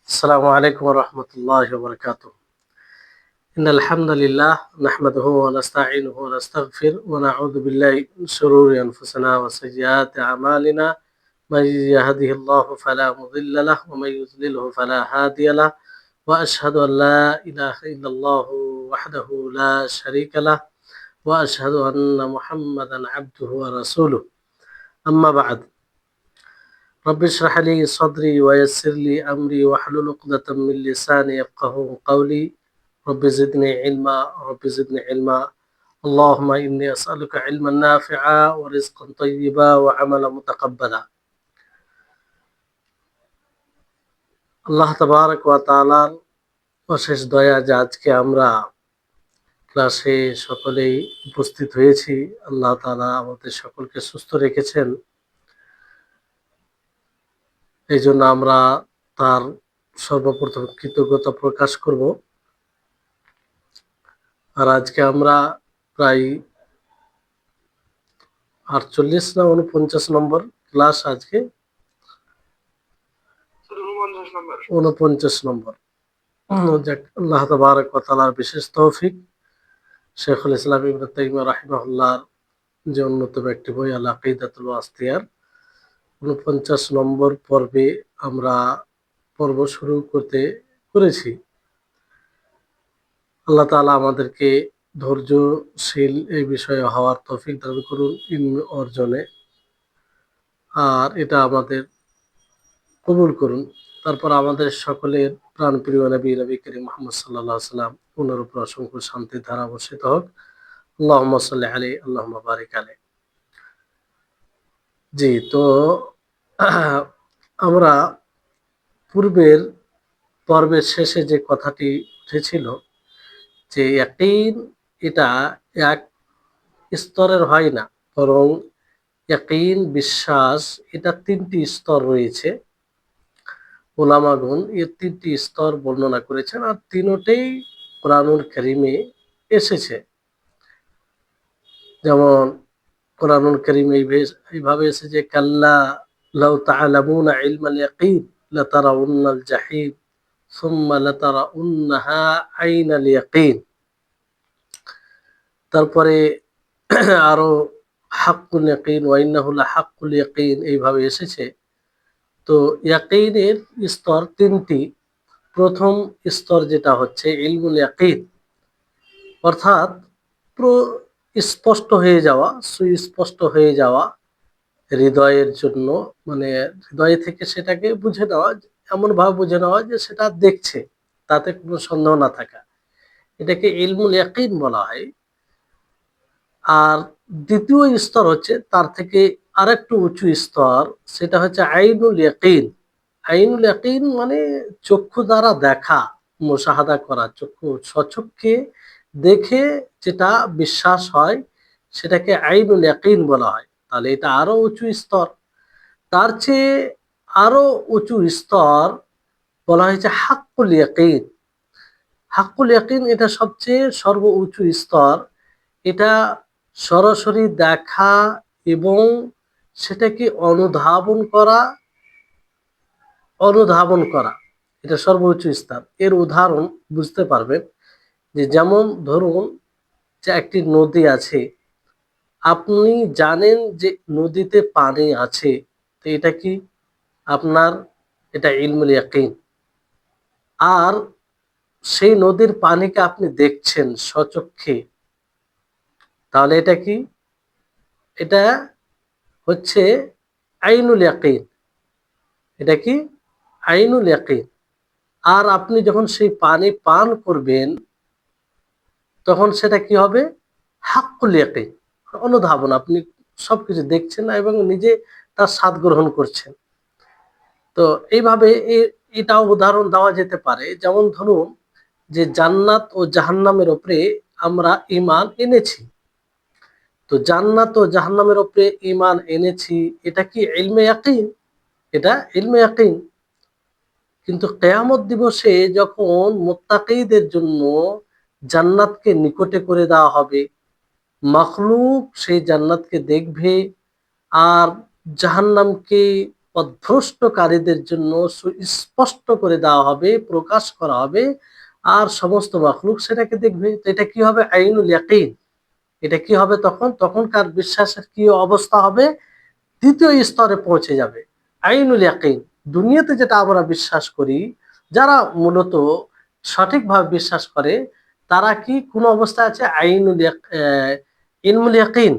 السلام عليكم ورحمة الله وبركاته. إن الحمد لله نحمده ونستعينه ونستغفر ونعوذ بالله من شرور أنفسنا وسيئات أعمالنا. من يهده الله فلا مضل له ومن يضلله فلا هادي له، وأشهد أن لا إله إلا الله وحده لا شريك له، وأشهد أن محمدا عبده ورسوله. أما بعد، رب اشرح لي صدري ويسر لي أمري واحلل عقدة من لساني يفقهوا قولي. رب زدني علما رب زدني علما. اللهم إني أسألك علما نافعا ورزقا طيبا وعملا متقبلا. আল্লাহ তাবারক ওয়া তাআলার অশেষ দয়া যে আজকে আমরা ক্লাসে সকলেই উপস্থিত হয়েছি। আল্লাহ তাআলা আমাদের সকলকে সুস্থ রেখেছেন, এই জন্য আমরা তার সর্বপ্রথম কৃতজ্ঞতা প্রকাশ করব। আর আজকে আমরা প্রায় 48 না 49 নম্বর ক্লাস, আজকে 49 নম্বর। যাক, আল্লাহ তাবারক ওয়া তাআলার বিশেষ তৌফিক, শেখুল ইসলাম ইবনে তাইমিয়া রাহিমাহুল্লাহর যে অন্যতম একটি বই আল আকিদাতুল ওয়াসিতিয়ার 49 নম্বর পর্বে আমরা পর্ব শুরু করেছি। আল্লাহ তাআলা আমাদেরকে ধৈর্যশীল এই বিষয়ে হওয়ার তৌফিক দান করুন ইলম অর্জনে, আর এটা আমাদের কবুল করুন। তারপর আমাদের সকলের প্রাণপ্রিয় নবী করিম মুহাম্মদ সাল্লাল্লাহু আলাইহি ওয়াসাল্লাম ওনার উপর অসংখ্য শান্তির ধারা বর্ষিত হোক। আল্লাহুম্মা সাল্লি আলাইহি আল্লাহুম্মা বারিক আলাইহি। জি, তো আমরা পূর্বের পর্বের শেষে যে কথাটি উঠেছিল যে ইয়াকিন এটা এক স্তরের হয় না, বরং ইয়াকিন বিশ্বাস এটা 3টি স্তর রয়েছে। উলামাগণ এর 3টি স্তর বর্ণনা করেছেন, আর তিনটেই কোরআনুল কারীমে এসেছে। যেমন কোরআনুল কারীমে এইভাবে এসেছে, কাল্লা লাউ তা'লামুনা ইলমাল ইয়াকিন লাতারাউন্নাল জাহিম সুম্মা লাতারাউন্নাহা আইনাল ইয়াকিন। তারপরে আরো হাক্কুল ইয়াকিন ওয়া ইন্নাহু লাহাক্কুল ইয়াকিন এইভাবে এসেছে। তো ইয়াকিনের স্তর 3টি। প্রথম স্তর যেটা হচ্ছে ইলমুল ইয়াকিন, অর্থাৎ স্পষ্ট হয়ে যাওয়া, সুস্পষ্ট হয়ে যাওয়া হৃদয়ের জন্য, মানে হৃদয় থেকে সেটাকে বুঝে নেওয়া, এমন ভাবে বুঝে নেওয়া যে সেটা দেখছে, তাতে কোনো সন্দেহ না থাকা, এটাকে ইলমুল ইয়াকিন বলা হয়। আর দ্বিতীয় স্তর হচ্ছে তার থেকে আরেকটু উঁচু স্তর, সেটা হচ্ছে আইনুল ইয়াকিন। আইনুল ইয়াকিন মানে চক্ষু দ্বারা দেখা, মুশাহাদা করা, চক্ষু স্বচক্ষে দেখে যেটা বিশ্বাস হয় সেটাকে আইনুল ইয়াকিন বলা হয়। তাহলে এটা আরো উঁচু স্তর। তার চেয়ে আরো উঁচু স্তর বলা হয়েছে হাক্কুল ইয়াকিন। হাক্কুল ইয়াকিন এটা সবচেয়ে সর্বোচ্চ স্তর। এটা সরাসরি দেখা এবং সেটাকে অনুধাবন করা, এটা সর্বোচ্চ স্তর। এর উদাহরণ বুঝতে পারবেন যে, যেমন ধরুন যে একটি নদী আছে, আপনি জানেন যে নদীতে পানি আছে, তো এটা কি আপনার, এটা ইলমুল ইয়াকিন। আর সেই নদীর পানিকে আপনি দেখছেন স্বচক্ষে, তাহলে এটা কি, এটা হচ্ছে আইনুল ইয়াকিন। এটা কি আইনুল ইয়াকিন। আর আপনি যখন সেই পানি পান করবেন তখন সেটা কি হবে, হাক্কুল ইয়াকিন, অনুধাবন, আপনি সবকিছু দেখছেন না এবং নিজে তার স্বাদ গ্রহণ করছেন। তো এইভাবে এটাও উদাহরণ দেওয়া যেতে পারে। যেমন ধরুন যে জান্নাত ও জাহান্নামের উপরে আমরা ঈমান এনেছি, তো জান্নাত ও জাহান্নামের উপরে ঈমান এনেছি, এটা কি ইলমে ইয়াকিন, এটা ইলমে ইয়াকিন। কিন্তু কিয়ামত দিবসে যখন মুত্তাকীদের জন্য জান্নাতকে নিকটে করে দেওয়া হবে, মাখলুক সেই জান্নাতকে দেখবে, আর জাহান্নামকে পথভ্রষ্টকারীদের জন্য সুস্পষ্ট করে দেওয়া হবে, প্রকাশ করা হবে, আর সমস্ত মাখলুক সেটাকে দেখবে। তো এটা কি হবে? আইনুল ইয়াকিন। এটা কি হবে তখন? তখনকার বিশ্বাসের কি অবস্থা হবে? দ্বিতীয় স্তরে পৌঁছে যাবে, আইনুল ইয়াকিন। দুনিয়াতে যেটা আমরা বিশ্বাস করি, যারা মূলত সঠিকভাবে বিশ্বাস করে, তারা কি কোন অবস্থায় আছে? ইলমুল ইয়াকিন,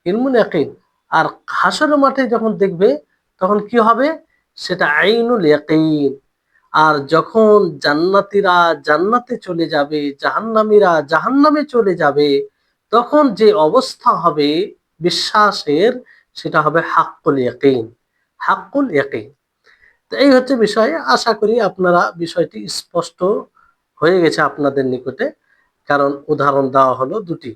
ইলমুল ইয়াকিন। আর হাসরের মাঠে যখন দেখবে তখন কি হবে? সেটা আইনুল ইয়াকিন। আর যখন জান্নাতীরা জান্নাতে চলে যাবে, জাহান্নামীরা জাহান্নামে চলে যাবে, তখন যে অবস্থা হবে বিশ্বাসের, সেটা হবে হাক্কুল ইয়াকিন, হাক্কুল ইয়াকিন। তো এই হচ্ছে বিষয়। আশা করি আপনারা বিষয়টি স্পষ্ট হয়ে গেছে আপনাদের নিকটে, কারণ উদাহরণ দেওয়া হলো দুটি।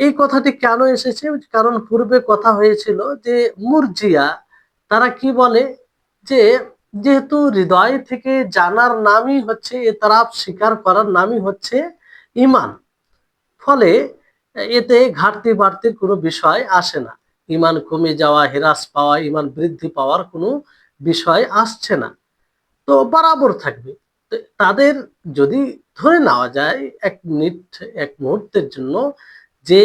এই কথাটি কেন এসেছে? কারণ পূর্বে কথা হয়েছিল যে মুরজিয়া তারা কি বলে, যে যেহেতু হৃদয় থেকে জানার নামই হচ্ছে, এতরাফ স্বীকার করার নামই হচ্ছে ইমান, ফলে এতে ঘাটতি বাড়তির কোনো বিষয় আসে না। ইমান কমে যাওয়া, হ্রাস পাওয়া, ইমান বৃদ্ধি পাওয়ার কোনো বিষয় আসছে না, তো বরাবর থাকবে। তাদের যদি ধরে নেওয়া যায় এক মুহূর্তের জন্য যে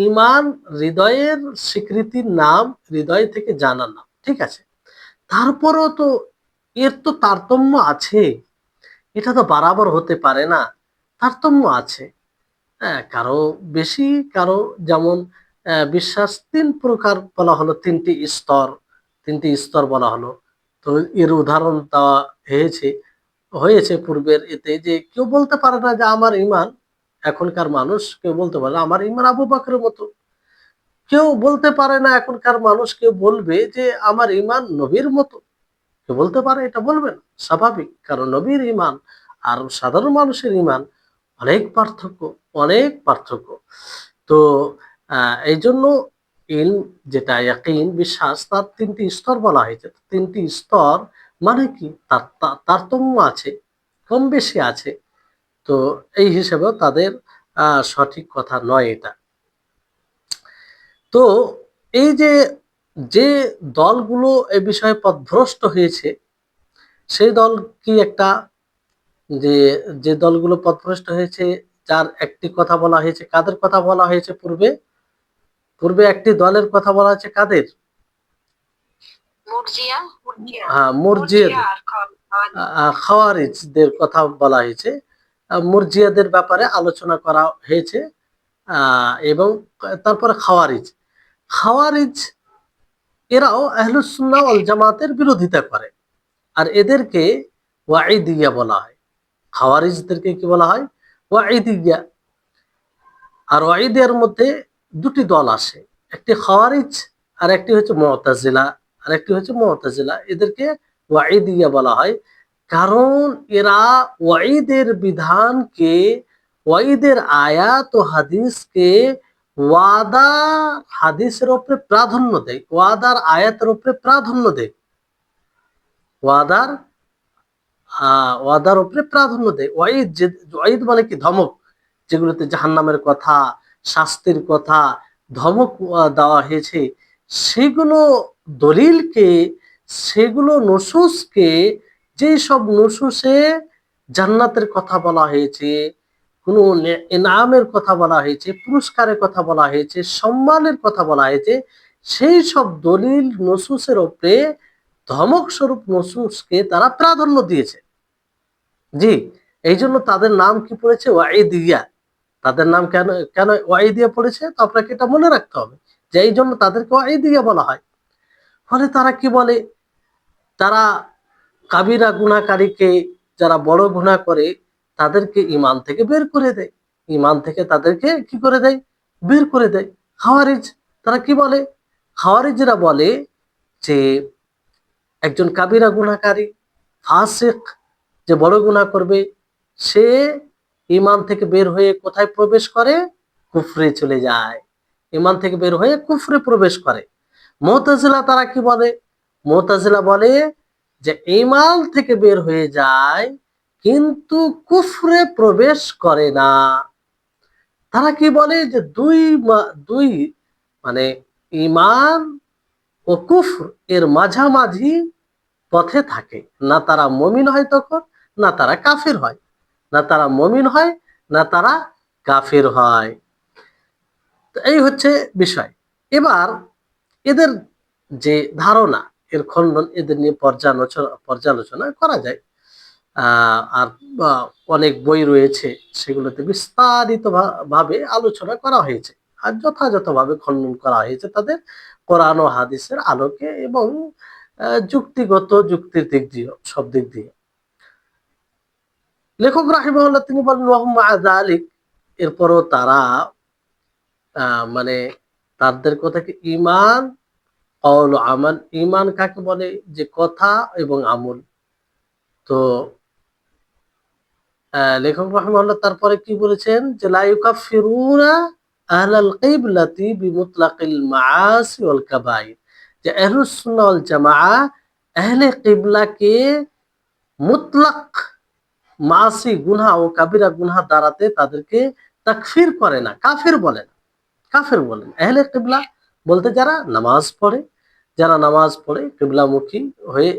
ইমান হৃদয়ের স্বীকৃতির নাম, হৃদয় থেকে জানা নাম, ঠিক আছে, তারপরও তো এর তো তারতম্য আছে, এটা তো বরাবর হতে পারে না, তারতম্য আছে। হ্যাঁ, কারো বেশি, কারো যেমন বিশ্বাস তিন প্রকার বলা হলো, তিনটি স্তর, তিনটি স্তর বলা হলো। তো এর উদাহরণ দেওয়া হয়েছে হয়েছে পূর্বের এতে, যে কেউ বলতে পারে না যে আমার ইমান, এখনকার মানুষ কেউ বলতে পারে না আমার ইমান আবু বকরের মতো। কেউ বলতে পারে না, এখনকার মানুষ কেউ বলবে যে আমার ইমান নবীর মতো। কেউ বলতে পারে, এটা বলবেন স্বাভাবিক, কারণ নবীর ইমান আর সাধারণ মানুষের ইমান অনেক পার্থক্য, অনেক পার্থক্য। তো এই জন্য ইলম, যেটা ইয়াকিন বিশ্বাস, তার তিনটি স্তর বলা হয়েছে। তিনটি স্তর মানে কি, তারতম্য আছে, কম বেশি আছে। তো এই হিসেবেও তাদের সঠিক কথা নয় এটা। তো এই যে যে দলগুলো এ বিষয়ে পথভ্রষ্ট হয়েছে, সেই দল কি একটা, যে যে দলগুলো পথভ্রষ্ট হয়েছে, যার একটি কথা বলা হয়েছে, কাদের কথা বলা হয়েছে পূর্বে? পূর্বে একটি দলের কথা বলা হয়েছে, কাদের? হ্যাঁ, মুরজিয়াদের, খাওয়ারিজদের কথা বলা হয়েছে। মুরজিয়াদের ব্যাপারে আলোচনা করা হয়েছে। এবং তারপরে খাওয়ারিজ, খাওয়ারিজ এরাও আহলুস সুন্নাহ ওয়াল জামাতের বিরোধিতা করে, আর এদেরকে ওয়াইদিয়া বলা হয়। খাওয়ারিজদেরকে কি বলা হয়? ওয়াইদিয়া। আর ওয়াইদিয়ার মধ্যে দুটি দল আসে, একটি খাওয়ারিজ আর একটি হচ্ছে মুতাজিলা, আর একটি হচ্ছে মুতাজিলা। এদেরকে ওয়াইদিয়া বলা হয়, কারণ এরা ওয়াইদের বিধানকে, ওয়াইদের আয়াত ও হাদিসকে ওয়াদা হাদিসের উপরে প্রাধান্য দেয়, ওয়াদার আয়াতের উপরে প্রাধান্য দেয়, ওয়াদার ওয়াদার উপরে প্রাধান্য দেয়। ওয়াইদ মানে কি? ধমক, যেগুলোতে জাহান্নামের কথা, শাস্তির কথা, ধমক দেওয়া হয়েছে, সেগুলো দলিলকে, সেগুলো নুসুসকে, যে সব নুসুসে জান্নাতের কথা বলা হয়েছে, কোনো ইনামের কথা বলা হয়েছে, পুরস্কারের কথা বলা হয়েছে, সম্মানের কথা বলা হয়েছে, সেই সব দলিল নুসুসের উপরে ধমক স্বরূপ নুসুসকে তারা প্রাধান্য দিয়েছে। জি, এই জন্য তাদের নাম কি পড়েছে? ওয়াইদিয়া। তাদের নাম কেন কেন ওয়াইদিয়া পড়েছে? তো আপনাকে এটা মনে রাখতে হবে, যে এই জন্য তাদেরকে ওয়াইদিয়া বলা হয়। ফলে তারা কি বলে? তারা কাবিরা গুনাহকারীকে, যারা বড় গুনাহ করে, তাদেরকে ঈমান থেকে বের করে দেয়, ঈমান থেকে তাদেরকে কি করে দেয়? বের করে দেয়। খাওয়ারিজ তারা কি বলে? খাওয়ারিজরা বলে যে একজন কাবিরা গুনাহকারী, ফাসিক, যে বড় গুনাহ করবে, সে ঈমান থেকে বের হয়ে কোথায় প্রবেশ করে? কুফরে চলে যায়, ঈমান থেকে বের হয়ে কুফরে প্রবেশ করে। মুতাজিলা তারা কি বলে? মুতাজিলা বলে যে ঈমান থেকে বের হয়ে যায়, কিন্তু কুফরে প্রবেশ করে না। তারা কি বলে? যে দুই দুই মানে ঈমান ও কুফর এর মাঝামাঝি পথে থাকে। না তারা মুমিন হয় তখন, না তারা কাফির হয়। না তারা মুমিন হয়, না তারা কাফির হয়। তো এই হচ্ছে বিষয়। এবার এদের যে ধারণা, এর খণ্ডন, এদের নিয়ে পর্যালোচনা করা যায়। আর অনেক বই রয়েছে, সেগুলোতে বিস্তারিত ভাবে আলোচনা করা হয়েছে আর যথাযথভাবে খণ্ডন করা হয়েছে তাদের কোরআন ও হাদিসের আলোকে এবং যুক্তির দিক দিয়ে, সব দিক দিয়ে। লেখক রাহিমাহুল্লাহ তিনি বলেন ওয়াহুম আযালিক, এরপরও তারা মানে তাদের কথাকে ঈমান, কওল ও আমাল, ঈমান কাকে বলে, যে কথা এবং আমল। তো লেখক রাহিমাহুল্লাহ তারপরে কি বলেছেন, যে লা ইউকাফিরুনা আহলাল কিবলাতি বিমুতলাকিল মাআসি ওয়াল কাবাইর, যে আহলুস সুন্নাহ ওয়াল জামাআহ আহলে কিবলাকে মুতলাক মাসি গুনাহ ও কাবিরা গুনাহ দ্বারাতে তাদেরকে তাকফির করে না, কাফির বলেন। কাফির বলেন আহলে কিবলা বলতে যারা নামাজ পড়ে, যারা নামাজ পড়ে কিবলামুখী হয়ে,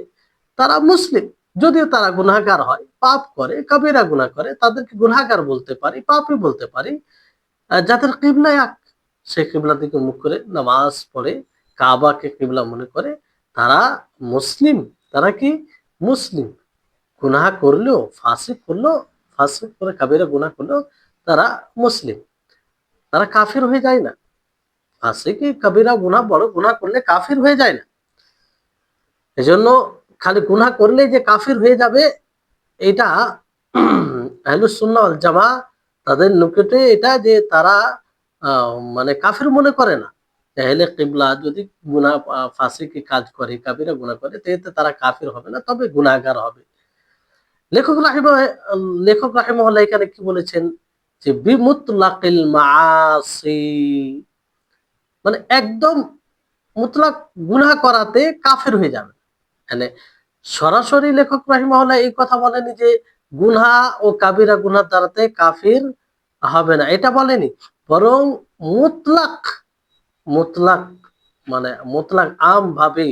তারা মুসলিম, যদিও তারা গুনাহগার হয়, পাপ করে, কাবিরা গুনাহ করে, তাদেরকে গুনাহগার বলতে পারি, পাপী বলতে পারি। যাদের কিবলা এক, সেই কিবলা দিকে মুখ করে নামাজ পড়ে, কাবাকে কিবলা মনে করে, তারা মুসলিম। তারা কি মুসলিম। গুনাহ করলেও, ফাসিক করলেও, ফাসিক করে কাবিরা গুনাহ করলেও তারা মুসলিম, তারা কাফির হয়ে যায় না। ফাসিক কাবিরা গুনাহ, বড় গুনাহ করলে কাফির হয়ে যায় না। এজন্য খালি গুনাহ করলেই যে কাফির হয়ে যাবে, এটা আহলুস সুন্নাহ ওয়াল জামাআহ তাদের নিকটে এটা যে তারা মানে কাফির মনে করে না। আহলে কিবলা যদি গুনাহ ফাসিকি কাজ করে, কাবিরা গুনাহ করে, এতে তারা কাফির হবে না, তবে গুনাহগার হবে। লেখক রাহিমাহ লেখক রাহিমাহুল্লাহ এখানে কি বলেছেন, যে বিমুতলাকিল মাআসি, মানে একদম মুতলাক গুনাহ করাতে কাফির হয়ে যাবে। মানে সরাসরি লেখক রাহিমাহুল্লাহ এই কথা বলেনি যে গুনাহ ও কাবিরা গুনাহ দ্বারাতে কাফির হবে না, এটা বলেনি। বরং মুতলাক, মুতলাক মানে মুতলাক আম ভাবে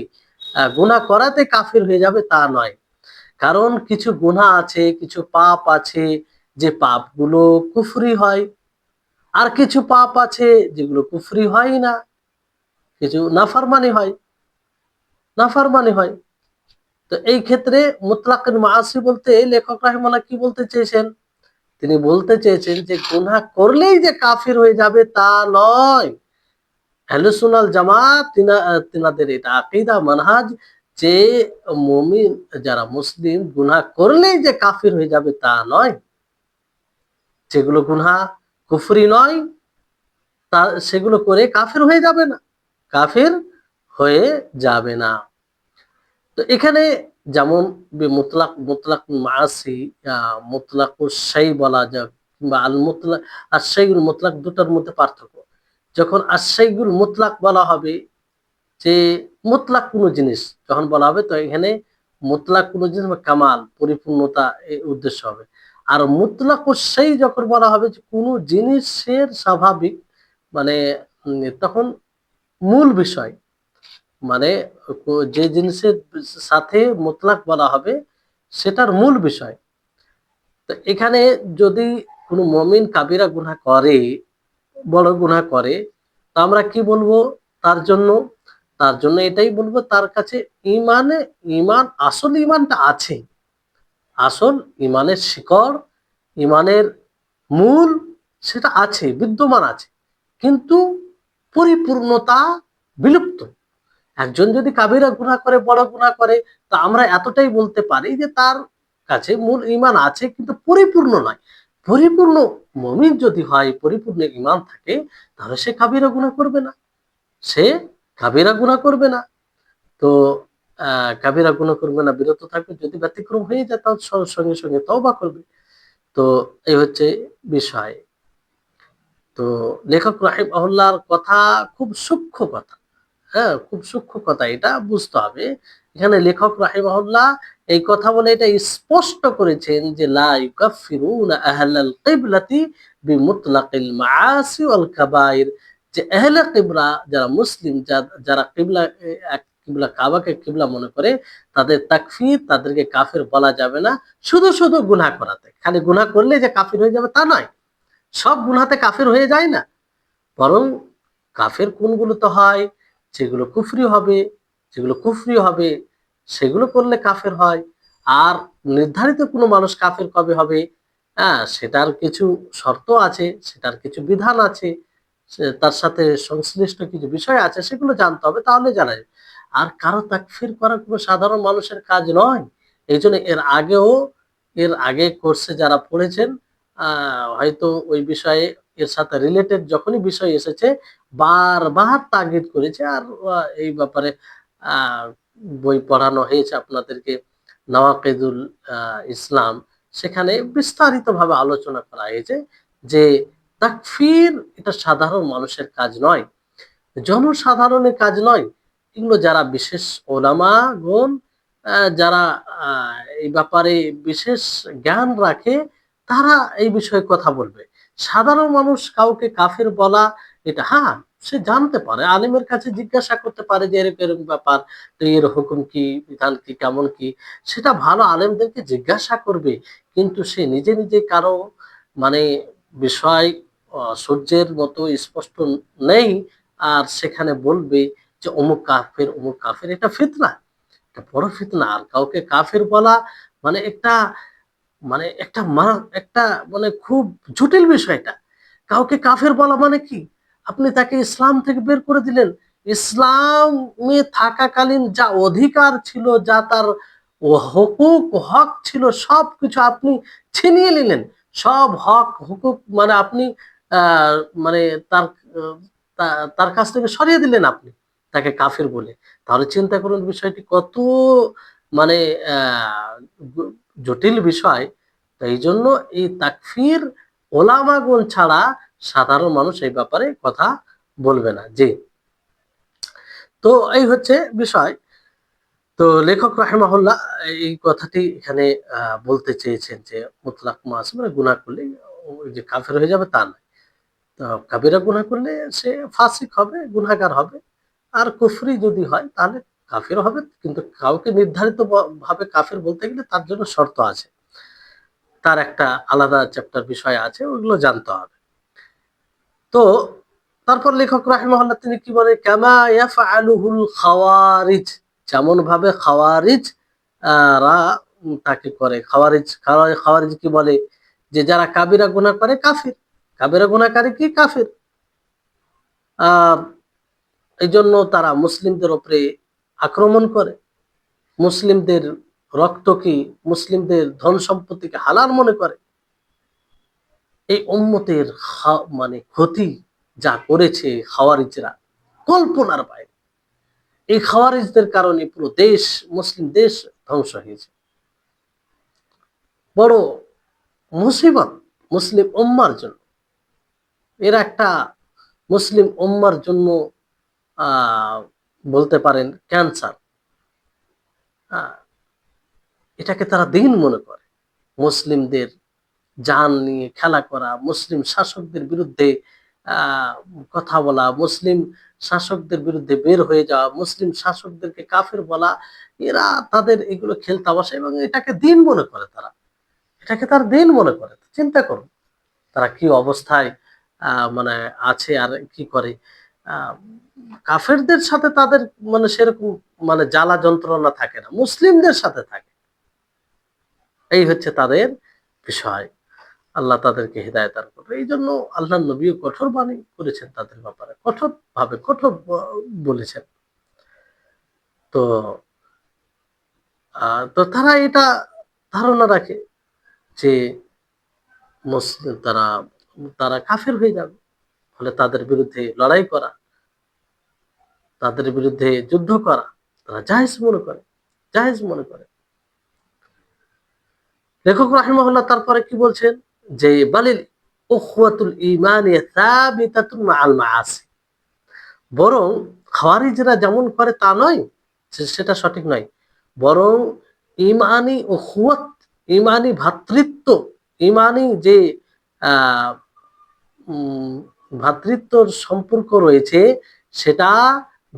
গুনাহ করাতে কাফির হয়ে যাবে তা নয়। কারণ কিছু গুনাহ আছে, কিছু পাপ আছে, যে পাপগুলো কুফরি হয়, আর কিছু পাপ আছে যেগুলো কুফরি হয় না, কিছু নাফরমানি হয়, নাফরমানি হয়। তো এই ক্ষেত্রে মুতলাকুল মাআসি বলতে লেখক রাহিমাহুল্লাহ কি বলতে চেয়েছেন, তিনি বলতে চেয়েছেন যে গুনাহ করলেই যে কাফির হয়ে যাবে তা নয়। আহলুস সুন্নাহ ওয়াল জামাত তিনাদের এটা আকীদা, মানহাজ, যে মুমিন যারা মুসলিম গুনাহ করলেই যে কাফির হয়ে যাবে তা নয়। যেগুলো গুনাহ কুফরি নয়, তা সেগুলো করে কাফির হয়ে যাবে না, কাফির হয়ে যাবে না। তো এখানে যেমন মুতলাক, মুতলাক মাসি, মুতলাকুশ শাই বলা যায়, কিংবা আল মুতলাক আর শাইউল মুতলাক, দুটার মধ্যে পার্থক্য। যখন আশাইগুল মুতলাক বলা হবে, যে মুতলাক কোনো জিনিস যখন বলা হবে, তো এখানে মুতলাক কোনো জিনিস বা কামাল, পরিপূর্ণতা এই উদ্দেশ্য হবে। আর মুতলাকুশ শাই যখন বলা হবে, যে কোনো জিনিসের স্বাভাবিক, মানে তখন মূল বিষয়, মানে যে জিনিসের সাথে মুতলাক বলা হবে সেটার মূল বিষয়। তো এখানে যদি কোনো মুমিন কাবিরা গুনাহ করে, বড় গুনাহ করে, তো আমরা কি বলবো তার জন্য? তার জন্য এটাই বলবো, তার কাছে ইমানে, ইমান, আসল ইমানটা আছে, আসল ইমানের শিকড়, ইমানের মূল, সেটা আছে, বিদ্যমান আছে, কিন্তু পরিপূর্ণতা বিলুপ্ত। একজন যদি কাবিরা গুনাহ করে, বড় গুনাহ করে, তো আমরা এতটাই বলতে পারি যে তার কাছে মূল ঈমান আছে, কিন্তু পরিপূর্ণ নয়। পরিপূর্ণ মুমিন যদি হয়, পরিপূর্ণ ঈমান থাকে, তাহলে সে কাবিরা গুনাহ করবে না, সে কাবিরা গুনাহ করবে না। তো কাবিরা গুনাহ করবে না, বিরত থাকবে। যদি ব্যতিক্রম হয়ে যায়, তাহলে সঙ্গে সঙ্গে তওবা করবে। তো এই হচ্ছে বিষয়। তো লেখক রাহিমাহুল্লাহর কথা খুব সূক্ষ্ম কথা, হ্যাঁ, খুব সূক্ষ্ম কথা, এটা বুঝতে হবে। এখানে লেখক রাহিমাহুল্লাহ এই কথা বলে এটা স্পষ্ট করেছেন যে লা ইউকাফিরুনা আহলাল কিবলাতি বিমুতলাকিল মাআসি ওয়াল কাবাইর, যে আহলে কিবলা যারা মুসলিম, যারা কিবলা কিবলা কাবাকে কিবলা মনে করে তাদের তাকফির, তাদেরকে কাফের বলা যাবে না শুধু শুধু গুনাহ করাতে। খালি গুনাহ করলে যে কাফির হয়ে যাবে তা নয়, সব গুনাহতে কাফের হয়ে যায় না, বরং কাফের কোনগুলো তো হয় যেগুলো কুফরি হবে, যেগুলো কুফরি হবে সেগুলো করলে কাফের হয়। আর নির্ধারিত কোনো মানুষ কাফের কবে হবে, সেটার কিছু শর্ত আছে, সেটার কিছু বিধান আছে, তার সাথে সংশ্লিষ্ট কিছু বিষয় আছে, সেগুলো জানতে হবে, তাহলে জানা যাবে। আর কারো তাকফির করা কোনো সাধারণ মানুষের কাজ নয়। এই জন্য এর আগে কোর্সে যারা পড়েছেন হয়তো ওই বিষয়ে, এর সাথে রিলেটেড যখনই বিষয় এসেছে বারবার তাগিদ করেছে। আর এই ব্যাপারে আহ, বই পড়ানো হয়েছে আপনাদেরকে, নওয়াকিদুল ইসলাম, সেখানে বিস্তারিত ভাবে আলোচনা করা হয়েছে যে তাকফির এটা সাধারণ মানুষের কাজ নয়, জনসাধারণের কাজ নয়। এগুলো যারা বিশেষ ওলামা গণ, যারা এই ব্যাপারে বিশেষ জ্ঞান রাখে, তারা এই বিষয়ে কথা বলবে। সাধারণ মানুষ কাউকে কাফের বলা, এটা হ্যাঁ সে জানতে পারে, আলেমের কাছে জিজ্ঞাসা করতে পারে যে এরকম এরকম ব্যাপার, তো এর হুকুম কি, বিধান কি, কেমন কি, সেটা ভালো আলেমদেরকে জিজ্ঞাসা করবে। কিন্তু সে নিজে নিজে কারো মানে বিষয় সূর্যের মতো স্পষ্ট নেই, আর সেখানে বলবে যে অমুক কাফের, এটা ফিতনা, এটা বড় ফিতনা। আর কাউকে কাফের বলা মানে একটা মানে খুব জটিল বিষয় এটা। কাউকে কাফের বলা মানে কি, আপনি তাকে ইসলাম থেকে বের করে দিলেন, ইসলামে থাকাকালীন যা অধিকার ছিল, যা তার হক ছিল, সবকিছু আপনি ছিনিয়ে নিলেন। সব হক হুকুক মানে আপনি আহ মানে তার তার কাছ থেকে সরিয়ে দিলেন আপনি, তাকে কাফের বলে। তাহলে চিন্তা করুন বিষয়টি কত মানে আহ জটিল বিষয়। তো এই জন্য এই তাকফির ওলামাগণ ছাড়া সাধারণ মানুষ এই ব্যাপারে কথা বলবে না। জি, তো এই হচ্ছে বিষয়। তো লেখক রাহিমাহুল্লাহ এই কথাটি এখানে বলতে চেয়েছেন যে মুতলাক মাস মানে গুনাহ করলে ওই যে কাফের হয়ে যাবে তা নয়। তো কাবিরা গুনাহ করলে সে ফাসিক হবে, গুনাহগার হবে। আর কুফরি যদি হয় তাহলে কাফের হবে, কিন্তু কাউকে নির্ধারিত ভাবে কাফের বলতে গেলে তার জন্য শর্ত আছে, তার একটা আলাদা চ্যাপ্টার বিষয় আছে, ওগুলো জানতে হবে। তো তারপর লেখক রাহিমাহুল্লাহ তিনি কি বলে, কামা ইয়াফআলুহুল খাওয়ারিজ, যেমন ভাবে খাওয়ারিজ রা তাকে করে। খাওয়ারিজ কি বলে, যে যারা কাবিরা গুনাহ করে কাফির, কাবিরা গুনাহকারী কি কাফির। আহ এই জন্য তারা মুসলিমদের উপরে আক্রমণ করে, মুসলিমদের রক্ত কি, মুসলিমদের ধন সম্পত্তিকে হালাল মনে করে। এই উম্মতের মানে ক্ষতি যা করেছে খাওয়ারিজরা কল্পনার বাইরে। এই খাওয়ারিজদের কারণে পুরো দেশ, মুসলিম দেশ ধ্বংস হয়েছে। বড় মুসিবত মুসলিম উম্মার জন্য। এরা একটা মুসলিম উম্মার জন্য বলতে পারেন ক্যান্সার। এটাকে তারা দিন মনে করে। মুসলিমদের জান নিয়ে খেলা করা, মুসলিম শাসকদের বিরুদ্ধে কথা বলা, মুসলিম শাসকদের বিরুদ্ধে বের হয়ে যাওয়া, মুসলিম শাসকদেরকে কাফের বলা, এরা তাদের এগুলো খেলতামাশা এবং এটাকে দিন মনে করে। তারা এটাকে তার দিন মনে করে। চিন্তা করুন তারা কি অবস্থায় মানে আছে আর কি করে। আহ কাফেরদের সাথে তাদের মানে সেরকম মানে জ্বালা যন্ত্রণা থাকে না, মুসলিমদের সাথে থাকে। এই হচ্ছে তাদের বিষয়। আল্লাহ তাদেরকে হিদায়াত দান করবে। এই জন্য আল্লাহ নবীও কঠোর বাণী করেছেন তাদের ব্যাপারে, কঠোর ভাবে কঠোর বলেছেন। তো তো তারা এটা ধারণা রাখে যে মুসলিম তারা তারা কাফের হয়ে যাবে, ফলে তাদের বিরুদ্ধে লড়াই করা, তাদের বিরুদ্ধে যুদ্ধ করা তারা জায়েজ মনে করে, জায়েজ মনে করে। লেখক রাহিমাহুল্লাহ তারপরে কি বলছেন, যে বালিল উখওয়াতুল ঈমানি সাবিতাতুন মাআল মাআসি, বরং খাওয়ারিজরা যেমন করে তা নয়, সেটা সঠিক নয়। বরং ইমানি উখওয়াত, ইমানি ভ্রাতৃত্ব, ইমানি যে আহ ভ্রাতৃত্বর সম্পর্ক রয়েছে, সেটা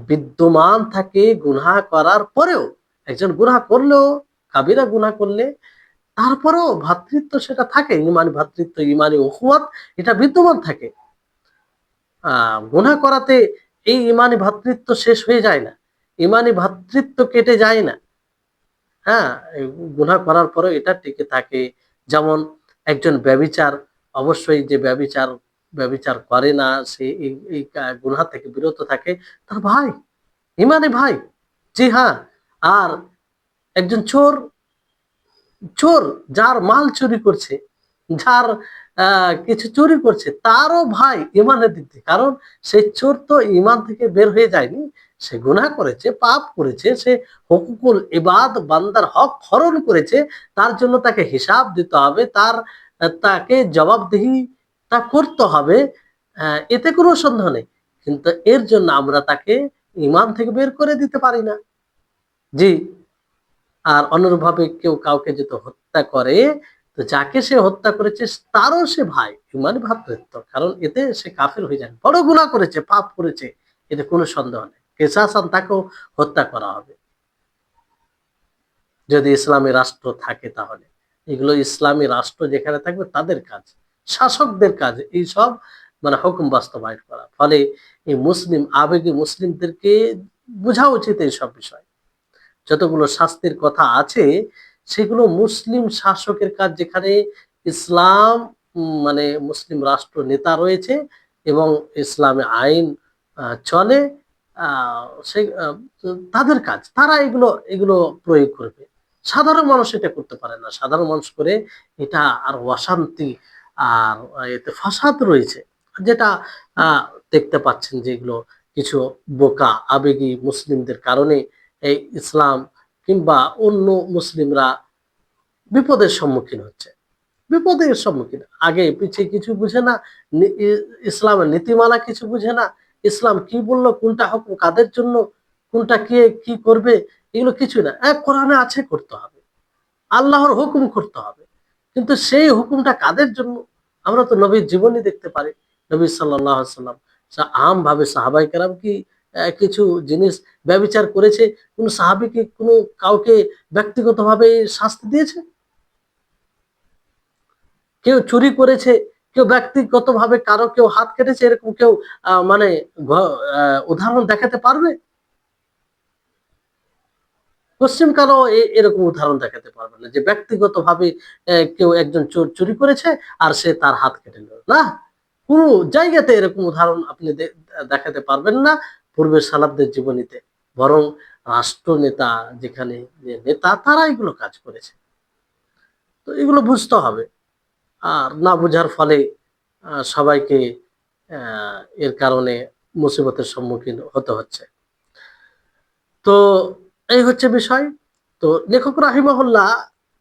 বিদ্যমান থাকে গুনাহ করার পরেও। একজন গুনাহ করলেও, কাবিরা গুনাহ করলে তারপরেও ভ্রাতৃত্ব সেটা থাকে, ইমানি ভ্রাতৃত্ব, ইমানি উখওয়াত এটা বিদ্যমান থাকে। গুনাহ করাতে এই ইমানি ভ্রাতৃত্ব শেষ হয়ে যায় না, ইমানি ভ্রাতৃত্ব কেটে যায় না। হ্যাঁ, এই গুনাহ করার পরেও এটা টিকে থাকে। যেমন একজন ব্যভিচার, অবশ্যই যে ব্যভিচার ব্যভিচার করে না, সে এই গুনাহ থেকে বিরত থাকে, তার ভাই, ইমানি ভাই। জি হ্যাঁ। আর একজন চোর, চোর যার মাল চুরি করছে, যার কিছু চুরি করছে, তারও ভাই ইমানের দিক থেকে। কারণ সেই চোর তো ইমান থেকে বের হয়ে যায়নি, সে গুনাহ করেছে, পাপ করেছে, সে হুকুকুল ইবাদ, বান্দার হক হরণ করেছে, তার জন্য তাকে হিসাব দিতে হবে, তাকে জবাবদিহি তা করতে হবে, এতে কোনো সন্দেহ নেই। কিন্তু এর জন্য আমরা তাকে ইমান থেকে বের করে দিতে পারি না। জি। আর অনুরূপভাবে কেউ কাউকে যদি হত্যা করে, তো যাকে সে হত্যা করেছে তারও সে ভাই, মানে ভ্রাতৃত্ব। কারণ এতে সে কাফের হয়ে যায়, বড় গুনাহ করেছে, পাপ করেছে, এতে কোনো সন্দেহ নেই। কিসাসান তাকেও হত্যা করা হবে যদি ইসলামী রাষ্ট্র থাকে। তাহলে এগুলো ইসলামী রাষ্ট্র যেখানে থাকবে তাদের কাজ, শাসকদের কাজ এইসব মানে হুকুম বাস্তবায়ন করা। ফলে এই মুসলিম আবেগী মুসলিমদেরকে বোঝা উচিত এইসব বিষয়। যতগুলো শাস্তির কথা আছে সেগুলো মুসলিম শাসকের কাজ, যেখানে ইসলাম মানে মুসলিম রাষ্ট্র নেতা রয়েছে এবং ইসলামে আইন চলে, সে তাদের কাজ, তারা এগুলো এগুলো প্রয়োগ করবে। সাধারণ মানুষ এটা করতে পারে না, সাধারণ মানুষ করে এটা আর অশান্তি, আর এতে ফাসাদ রয়েছে, যেটা আহ দেখতে পাচ্ছেন, যেগুলো কিছু বোকা আবেগী মুসলিমদের কারণে এই ইসলাম কিংবা অন্য মুসলিমরা বিপদের সম্মুখীন হচ্ছে, বিপদের সম্মুখীন। আগে পিছিয়ে কিছু বুঝে না, ইসলামের নীতিমালা কিছু বুঝে না, ইসলাম কি বললো, কোনটা হুকুম কাদের জন্য, কোনটা কে কি করবে, এগুলো কিছু না। এক কোরআনে আছে করতে হবে, আল্লাহর হুকুম করতে হবে, কিন্তু সেই হুকুমটা কাদের জন্য? আমরা তো নবীর জীবনী দেখতে পারি। নবী সাল্লাল্লাহু আলাইহি ওয়াসাল্লাম আম ভাবে সাহাবায়ে কেরাম কি কিছু জিনিস ব্যভিচার করেছে, কোন সাহাবী কি কোনো কাউকে ব্যক্তিগতভাবে শাস্তি দিয়েছে? কেউ চুরি করেছে, কেউ ব্যক্তিগতভাবে কারো কেউ হাত কেটেছে, এরকম কেউ মানে উদাহরণ দেখাতে পারবে? পশ্চিম কালো এরকম উদাহরণ দেখাতে পারবে না যে ব্যক্তিগতভাবে কেউ একজন চোর চুরি করেছে আর সে তার হাত কেটে নিল, না। কোন জায়গাতে এরকম উদাহরণ আপনি দেখাতে পারবেন না পূর্বের সালাফদের জীবনীতে। বরং রাষ্ট্রনেতা, যেখানে যে নেতা, তারা এগুলো কাজ করেছে। তো এগুলো বুঝতে হবে। আর না বুঝার ফলে সবাইকে এর কারণে মুসিবতের সম্মুখীন হতে হচ্ছে। তো এই হচ্ছে বিষয়। তো লেখক রাহিমাহুল্লাহ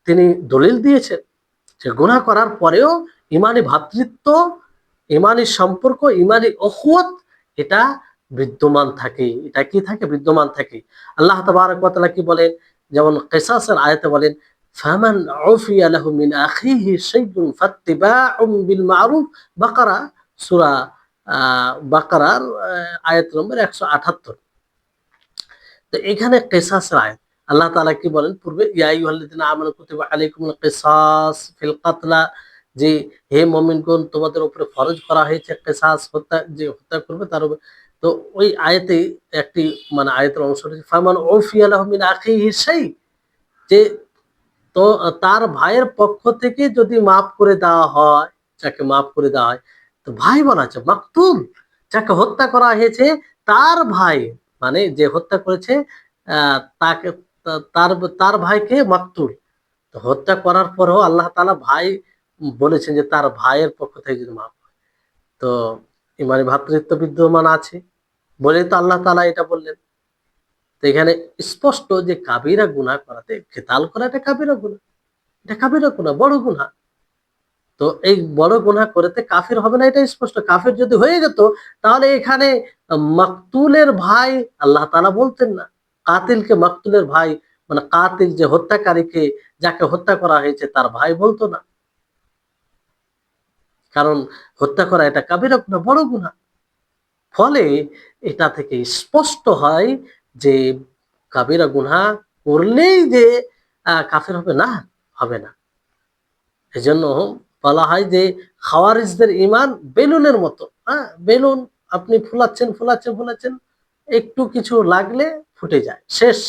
তিনি দলিল দিয়েছেন যে গুনাহ করার পরেও ইমানি ভ্রাতৃত্ব, ইমানি সম্পর্ক, ইমানি অখুয়াত এটা বিদ্যমান থাকে। এটা কি থাকে? বিদ্যমান থাকে। আল্লাহ তাবারক ওয়া তাআলা কি বলেন? যেমন কিসাসের আয়াতে বলেন, ফামান উফিয়া লাহু মিন আখিহি শাইউন ফাত্তিবাউম বিল মারুফ। বাকারা, সূরা বাকারার আয়াত নম্বর 178। তো এখানে কিসাসের আয়াত। আল্লাহ তাআলা কি বলেন পূর্বে, ইয়া আইয়ুহাল্লাযিনা আমানু কুতিবা আলাইকুমুল কিসাস ফিল কাতলা, যে হে মুমিনগণ তোমাদের উপরে ফরজ করা হয়েছে কিসাস, হত্যা, যে হত্যা করবে তার উপর। তো ওই আয়াতে একটি মানে আয়াতের অংশ রয়েছে, ফামান উফিয়া লাহু মিন আখিহি শাই, যে তো তার ভাইয়ের পক্ষ থেকে যদি মাফ করে দেওয়া হয়, যাকে মাফ করে দেওয়া হয়, তো ভাই বলা হচ্ছে মাকতুল, যাকে হত্যা করা হয়েছে তার ভাই, মানে যে হত্যা করেছে তাকে, তার তার ভাইকে মাকতুল। তো হত্যা করার পরেও আল্লাহ তাআলা ভাই বলেছেন যে তার ভাইয়ের পক্ষ থেকে যদি মাফ হয়, তো ইমানি ভ্রাতৃত্ব বিদ্যমান আছে বলেই তো আল্লাহ তাআলা এটা বললেন। তো এখানে স্পষ্ট যে কাবিরা গুনাহ করাতে কেতাল করা, এটা কাবিরা গুনাহ, এটা কাবিরা গুনাহ, বড় গুনাহ। তো এই বড় গুনাহ করেতে কাফির হবে না, এটা স্পষ্ট। কাফির যদি হয়ে যেত তাহলে এখানে মাকতুলের ভাই আল্লাহ তাআলা বলতেন না, কাতিলকে মাকতুলের ভাই, মানে কাতিল যে হত্যাকারীকে, যাকে হত্যা করা হয়েছে তার ভাই বলতো না। কারণ হত্যা করা এটা কাবিরা গুনাহ, বড় গুনাহ। ফলে এটা থেকে স্পষ্ট হয় যে কাবিরা গুনাহ করলেই যে কাফের হবে না, হবে না। এজন্য বলা হয় যে খাওয়ারিজদের ঈমান বেলুনের মতো। হ্যাঁ? বেলুন আপনি ফুলাচ্ছেন, ফুলাচ্ছেন, ফুলাচ্ছেন, একটু কিছু লাগলে ফুটে যায়। শেষ।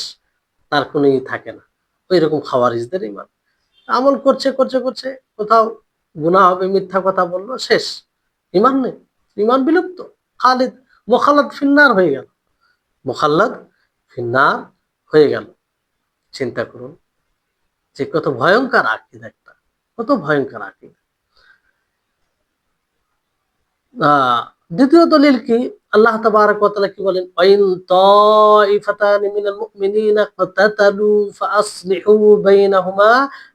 তার কোনো থাকে না। ঐরকম খাওয়ারিজদের ঈমান। আমল করছে, করছে, করছে, কোথাও গুনাহ হবে, মিথ্যা কথা বলল, শেষ। ঈমান নেই। ঈমান বিলুপ্ত। খালিদ মোখাল্লাদ ফিন্নার হয়ে গেল। মোখাল্লাদ ফিন্নার হয়ে গেল। চিন্তা করুন যে কত ভয়ংকর আকীদা একটা। কত ভয়ংকর আকীদা। দ্বিতীয় দলিল কি? আল্লাহ তাবারাক ওয়া তাআলা কি বলেন? ওয়াইন তাইফাতানি মিনাল মুমিনিনা ইকতাতালু ফাআসলিহু বাইনাহুমা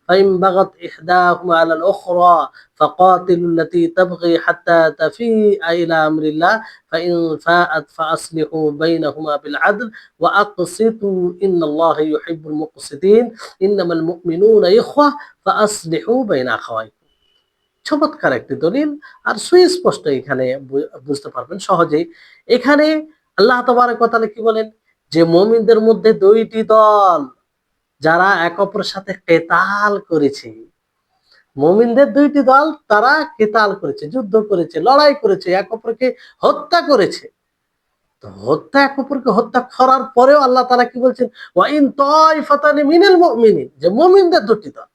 ফাইন বাগাত ইহদাহুমা আলাল উখরা ফাকাতিলু আল্লাতী তাবগি হাত্তা তাফিআ ইলা আমরিল্লাহ ফাইন ফাআত ফাআসলিহু বাইনাহুমা বিল আদল ওয়া আকসিতু ইন্নাল্লাহা ইউহিব্বুল মুকসিতিন ইন্নামাল মুমিনুনা ইখওয়া ফাআসলিহু বাইনা আখাওয়াইকুম। চমৎকার একটি দলিল। আর সুস্পষ্ট এখানে বুঝতে পারবেন সহজেই। এখানে আল্লাহ তাবারক ওয়া তাআলা কি বলেন? যে মুমিনদের মধ্যে ২ টি দল যারা এক অপরের সাথে কেতাল করেছে। মুমিনদের ২ টি দল তারা কেতাল করেছে, যুদ্ধ করেছে, লড়াই করেছে, এক অপরকে হত্যা করেছে। তো হত্যা এক অপরকে হত্যা করার পরেও আল্লাহ তাআলা কি বলছেন? ওয়া ইন তাইফাতানি মিনাল মুমিনিন, যে মুমিনদের ২ টি দল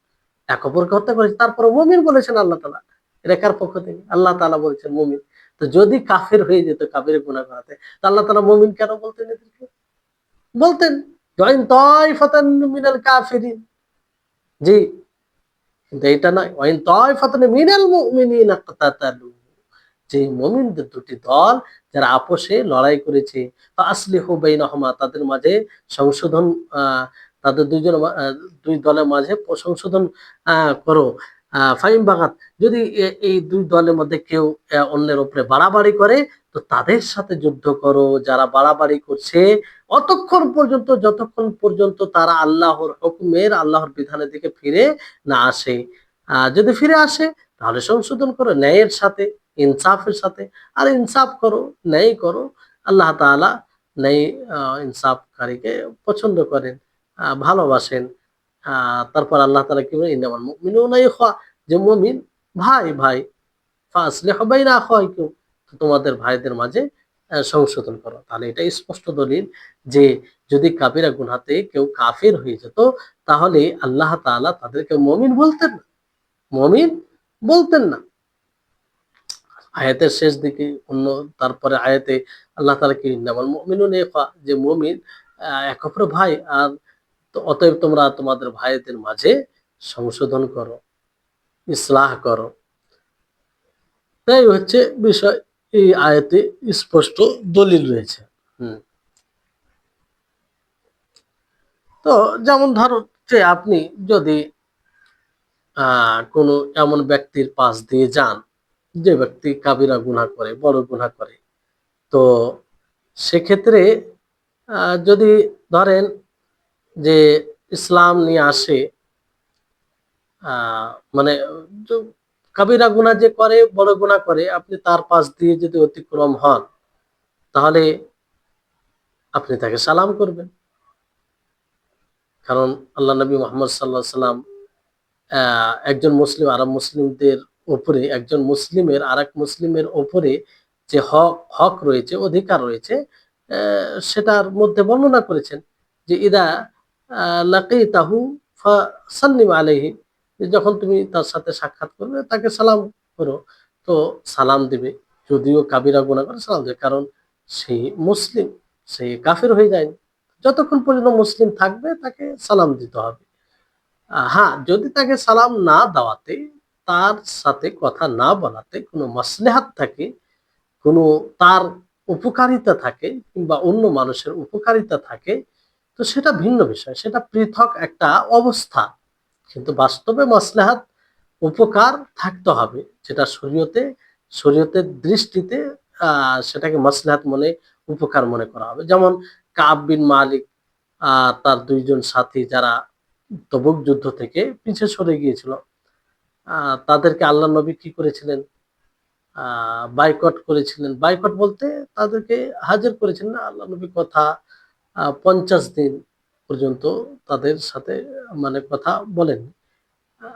এক অপরকে হত্যা করেছে, তারপরে মুমিন বলেছেন আল্লাহ তাআলা। এটা কার পক্ষ থেকে? আল্লাহ তাআলা বলছেন মুমিন। তো যদি কাফের হয়ে যেত, কাফির গুনাহ করাতে, তো আল্লাহ তাআলা মুমিন কেন বলতেন এদেরকে? বলতেন ওয়াইন তাইফাতান মিনাল কাফিরিন। জি, কিন্তু এটা নয়। ওয়াইন তাইফাতান মিনাল মুমিনিনা ইকতাতালু, যে মুমিনদের ২ টি দল যারা আপোষে লড়াই করেছে, ফাআসলিহু বাইনাহুমা, তাদের মাঝে সংশোধন, তাদের ২ জনের ২ দলের মাঝে সংশোধন করো। ফাইন বাগাত, যদি এই ২ দলের মধ্যে কেউ অন্যের উপরে বাড়াবাড়ি করে, তো তাদের সাথে যুদ্ধ করো যারা বাড়াবাড়ি করছে, অতক্ষণ পর্যন্ত যতক্ষণ পর্যন্ত তারা আল্লাহর হুকুমের, আল্লাহর বিধানের দিকে ফিরে না আসে। যদি ফিরে আসে তাহলে সংশোধন করো ন্যায়ের সাথে, ইনসাফের সাথে। আর ইনসাফ করো, ন্যায় করো। আল্লাহ তাআলা ন্যায় ইনসাফকারীকে পছন্দ করেন, ভালোবাসেন। তারপর আল্লাহ তাআলা কি বলেন? ইন্নামাল মুমিনুনা ইখওয়া, যে মুমিন ভাই ভাই। ফাসলিহু বাইনা আখাওয়াইকুম, তো তোমাদের ভাইদের মাঝে সংশোধন করো। তাহলে এটা স্পষ্ট দলিল যে যদি কাবিরা গুনাহতে কেউ কাফির হয়ে যেত, তাহলে আল্লাহ তাআলা তাদেরকে মুমিন বলতেন না। মুমিন বলতেন না। আয়াতের শেষ দিকে অন্য, তারপরে আয়াতে আল্লাহ তাআলা কি ইন্নামাল মুমিনুনা ইখওয়া, যে মুমিন এক অপরের ভাই। আর তো অতএব তোমরা তোমাদের ভাইদের মাঝে সংশোধন করো, ইসলাহ করো। তাই হচ্ছে বিষয়। এই আয়াতে স্পষ্ট দলিল রয়েছে। হুম। তো যেমন ধরুন যে আপনি যদি কোনো এমন ব্যক্তির পাশ দিয়ে যান, যে ব্যক্তি কাবিরা গুনাহ করে, বড় গুনাহ করে, তো সেক্ষেত্রে যদি ধরেন যে ইসলাম নিয়ে আসে, মানে য কাবিরা গুনাহ যে করে, বড় গুনাহ করে, আপনি তার পাশ দিয়ে যদি অতিক্রম হন, তাহলে আপনি তাকে সালাম করবেন। কারণ আল্লাহ নবী মুহাম্মদ সাল্লাল্লাহু আলাইহি সাল্লাম একজন মুসলিম আরব মুসলিমদের উপরে, একজন মুসলিমের আরেক মুসলিমের উপরে যে হক রয়েছে, অধিকার রয়েছে, সেটার মধ্যে বর্ণনা করেছেন যে ইদা লাকিতাহু ফাসাল্লিম আলাইহি, যখন তুমি তার সাথে সাক্ষাৎ করবে তাকে সালাম করো। তো সালাম দিবে, যদিও কাবিরা গুনাহ করে সালাম দেবে, কারণ সে মুসলিম, সে কাফের হয়ে যায়নি। যতক্ষণ পর্যন্ত মুসলিম থাকবে তাকে সালাম দিতে হবে। হ্যাঁ, যদি তাকে সালাম না দেওয়াতে, তার সাথে কথা না বলাতে কোনো মাসলেহাত থাকে, কোনো তার উপকারিতা থাকে, কিংবা অন্য মানুষের উপকারিতা থাকে, তো সেটা ভিন্ন বিষয়। সেটা পৃথক একটা অবস্থা। কিন্তু বাস্তবে মাসলেহাত, উপকার থাকতে হবে। যেটা শরীয়তের দৃষ্টিতে সেটাকে মাসলেহাত মনে, উপকার মনে করা হবে। যেমন কাব বিন মালিক, তার ২ জন সাথী যারা তবুক যুদ্ধ থেকে পিছে সরে গিয়েছিল, তাদেরকে আল্লাহ নবী কি করেছিলেন? বাইকট করেছিলেন। বাইকট বলতে তাদেরকে হাজির করেছিলেন। আল্লাহ নবী কথা ৫০ দিন পর্যন্ত তাদের সাথে মানে কথা বলেন। আ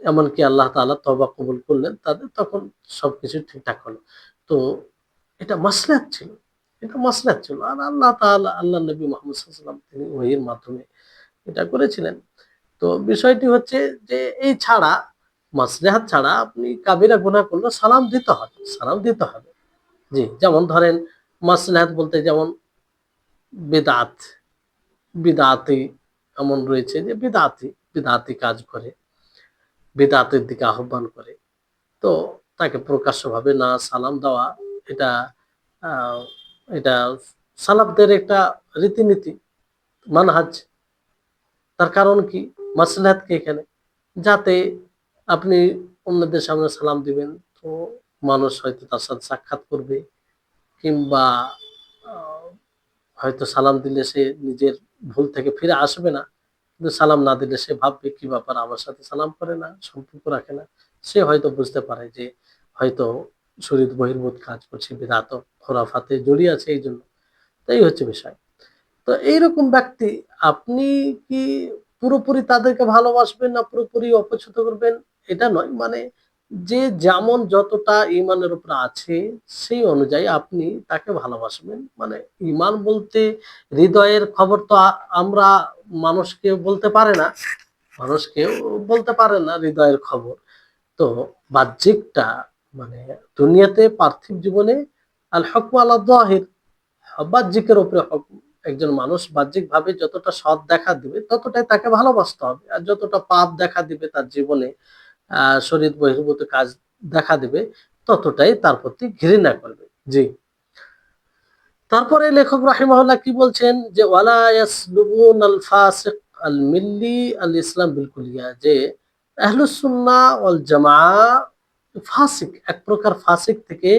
এমনকি আল্লাহ তাআলা তওবা কবুল করলেন তাদের, তখন সবকিছু ঠিকঠাক হলো। তো এটা মাসলাহাত ছিল। এটা মাসলাহাত ছিল। আর আল্লাহ তাআলা আল্লাহ নবী মুহাম্মদ সাল্লাল্লাহু আলাইহি ওয়াসাল্লাম তিনি ওহীর মাধ্যমে এটা করেছিলেন। তো বিষয়টি হচ্ছে যে এই ছাড়া, মাসলাহাত ছাড়া আপনি কাবিরা গুনাহ করলে সালাম দিতে হবে। সালাম দিতে হবে। জি, যেমন ধরেন মাসলাহাত বলতে যেমন বেদাত, বিদআতি এমন রয়েছে যে বিদআতি কাজ করে, বিদআতের দিকে আহ্বান করে। তো তাকে প্রকাশ্যভাবে না সালাম দেওয়া, এটা আ এটা সালাফদের একটা রীতিনীতি, মানহাজ। তার কারণ কি? মাসলাহাত কি এখানে? যাতে আপনি অন্যদের সামনে সালাম দিবেন, তো মানুষ হয়তো তার সাথে সাক্ষাৎ করবে, কিংবা আ হয়তো সালাম দিলে সে নিজের ভুল থেকে ফিরে আসবে না। কিন্তু সালাম না দিলে সে ভাববে কি ব্যাপার, আমার সাথে সালাম করে না, সম্পর্ক রাখে না। সে হয়তো বুঝতে পারে যে হয়তো শরীয়ত বহির্ভূত কাজ করছে, বিদআত খোরাফাতে জড়িয়ে আছে এইজন্য। তো এই হচ্ছে বিষয়। তো এইরকম ব্যক্তি, আপনি কি পুরোপুরি তাদেরকে ভালোবাসবেন না পুরোপুরি অপছন্দ করবেন এটা নয়। মানে যে যেমন যতটা ঈমানের উপর আছে সেই অনুযায়ী আপনি তাকে ভালোবাসবেন। মানে ঈমান বলতে হৃদয়ের খবর তো আমরা মানুষকে বলতে পারে না। মানুষ কেউ বলতে পারে না হৃদয়ের খবর। তো বাহ্যিকটা, মানে দুনিয়াতে পার্থিব জীবনে আল হুকমু আলা যাহির, বাহ্যিকের উপরে হুকম। একজন মানুষ বাহ্যিকভাবে যতটা সৎ দেখা দিবে ততটাই তাকে ভালোবাসতে হবে। আর যতটা পাপ দেখা দিবে তার জীবনে, শরীয়ত বহির্ভূত কাজ দেখা দিবে, ততটাই তার প্রতি ঘৃণা করবে। জি। তারপরে লেখক রাহিমাহুল্লাহ কি বলছেন যে ওয়ালা ইয়াসলুবুন আল ফাসিক আল মিল্লি আল ইসলাম বিল কুলিয়া, যে আহলুস সুন্নাহ ওয়াল জামাআহ ফাসিক, এক প্রকার ফাসিক থেকে